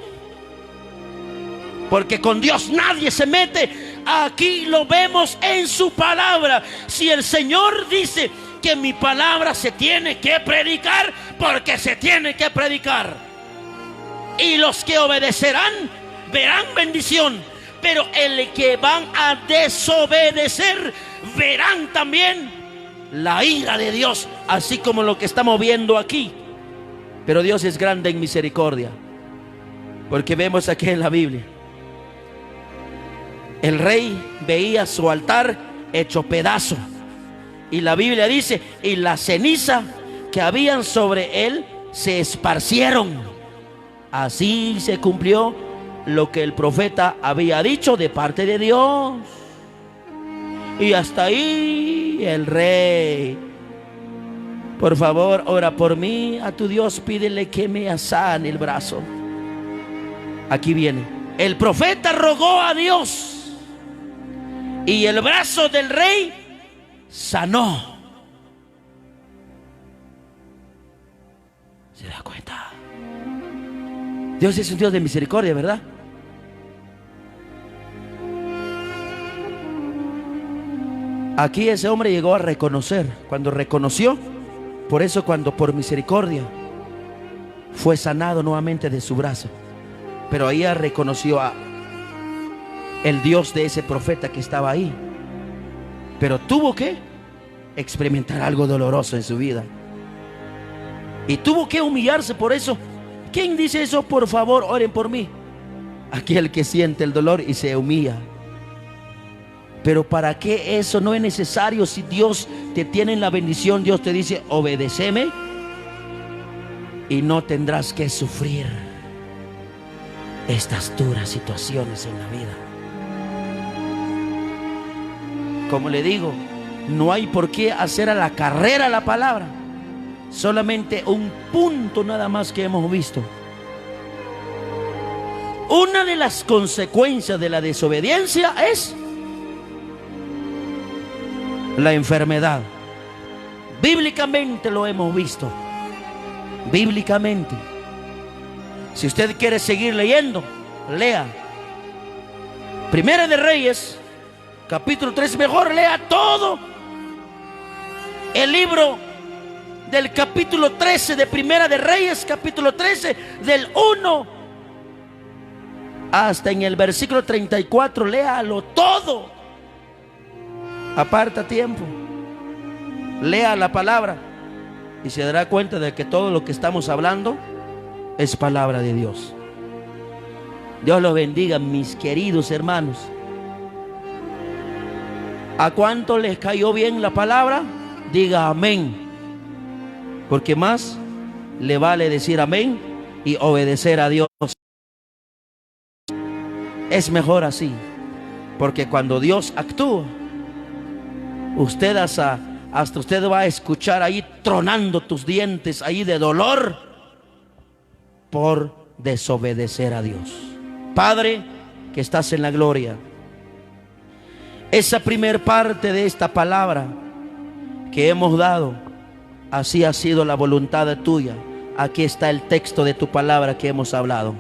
porque con Dios nadie se mete. Aquí lo vemos en su palabra. Si el Señor dice que mi palabra se tiene que predicar, porque se tiene que predicar. Y los que obedecerán verán bendición, pero el que van a desobedecer verán también la ira de Dios, así como lo que estamos viendo aquí. Pero Dios es grande en misericordia, porque vemos aquí en la Biblia, el rey veía su altar hecho pedazo, y la Biblia dice, y la ceniza que habían sobre él se esparcieron. Así se cumplió lo que el profeta había dicho de parte de Dios. Y hasta ahí el rey. Por favor, ora por mí a tu Dios, pídele que me sane el brazo. Aquí viene. El profeta rogó a Dios y el brazo del rey sanó. ¿Se da cuenta? Dios es un Dios de misericordia, ¿verdad? Aquí ese hombre llegó a reconocer. Cuando reconoció, por eso cuando por misericordia fue sanado nuevamente de su brazo. Pero ahí reconoció a el Dios de ese profeta que estaba ahí. Pero tuvo que experimentar algo doloroso en su vida. Y tuvo que humillarse por eso. ¿Quién dice eso? Por favor, oren por mí. Aquel que siente el dolor y se humilla. Pero ¿para qué eso? No es necesario. Si Dios te tiene en la bendición, Dios te dice, obedéceme y no tendrás que sufrir estas duras situaciones en la vida. Como le digo, no hay por qué hacer a la carrera la palabra. Solamente un punto nada más que hemos visto. Una de las consecuencias de la desobediencia es la enfermedad. Bíblicamente lo hemos visto. Bíblicamente. Si usted quiere seguir leyendo, lea Primera de Reyes, capítulo 3. Mejor lea todo el libro del capítulo 13 de Primera de Reyes, capítulo 13, del 1 hasta en el versículo 34. Léalo todo. Aparta tiempo, lea la palabra y se dará cuenta de que todo lo que estamos hablando es palabra de Dios. Dios los bendiga, mis queridos hermanos. ¿A cuánto les cayó bien la palabra? Diga amén. Porque más le vale decir amén y obedecer a Dios. Es mejor así. Porque cuando Dios actúa, usted hasta usted va a escuchar ahí tronando tus dientes ahí de dolor por desobedecer a Dios. Padre, que estás en la gloria, esa primer parte de esta palabra que hemos dado, así ha sido la voluntad tuya. Aquí está el texto de tu palabra que hemos hablado.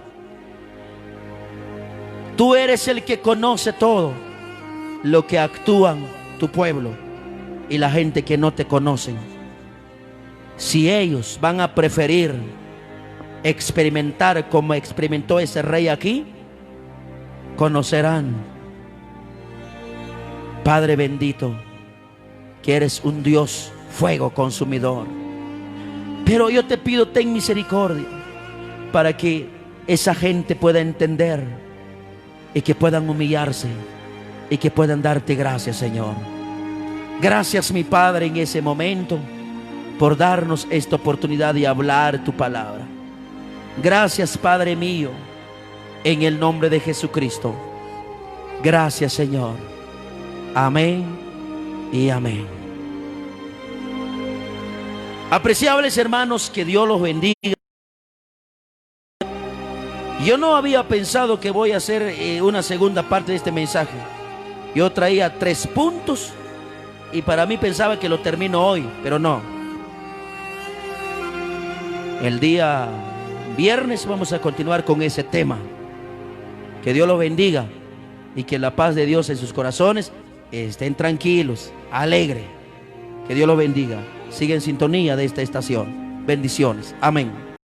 Tú eres el que conoce todo lo que actúan tu pueblo y la gente que no te conocen. Si ellos van a preferir experimentar como experimentó ese rey aquí, conocerán, Padre bendito, que eres un Dios fuego consumidor. Pero yo te pido, ten misericordia para que esa gente pueda entender y que puedan humillarse y que puedan darte gracias, Señor. Gracias, mi Padre, en ese momento por darnos esta oportunidad de hablar tu palabra. Gracias, Padre mío, en el nombre de Jesucristo. Gracias, Señor. Amén y amén. Apreciables hermanos, que Dios los bendiga. Yo no había pensado que voy a hacer una segunda parte de este mensaje. Yo traía 3 puntos y para mí pensaba que lo termino hoy, pero no. El día viernes vamos a continuar con ese tema. Que Dios los bendiga y que la paz de Dios en sus corazones estén tranquilos, alegres. Que Dios los bendiga. Sigue en sintonía de esta estación. Bendiciones. Amén.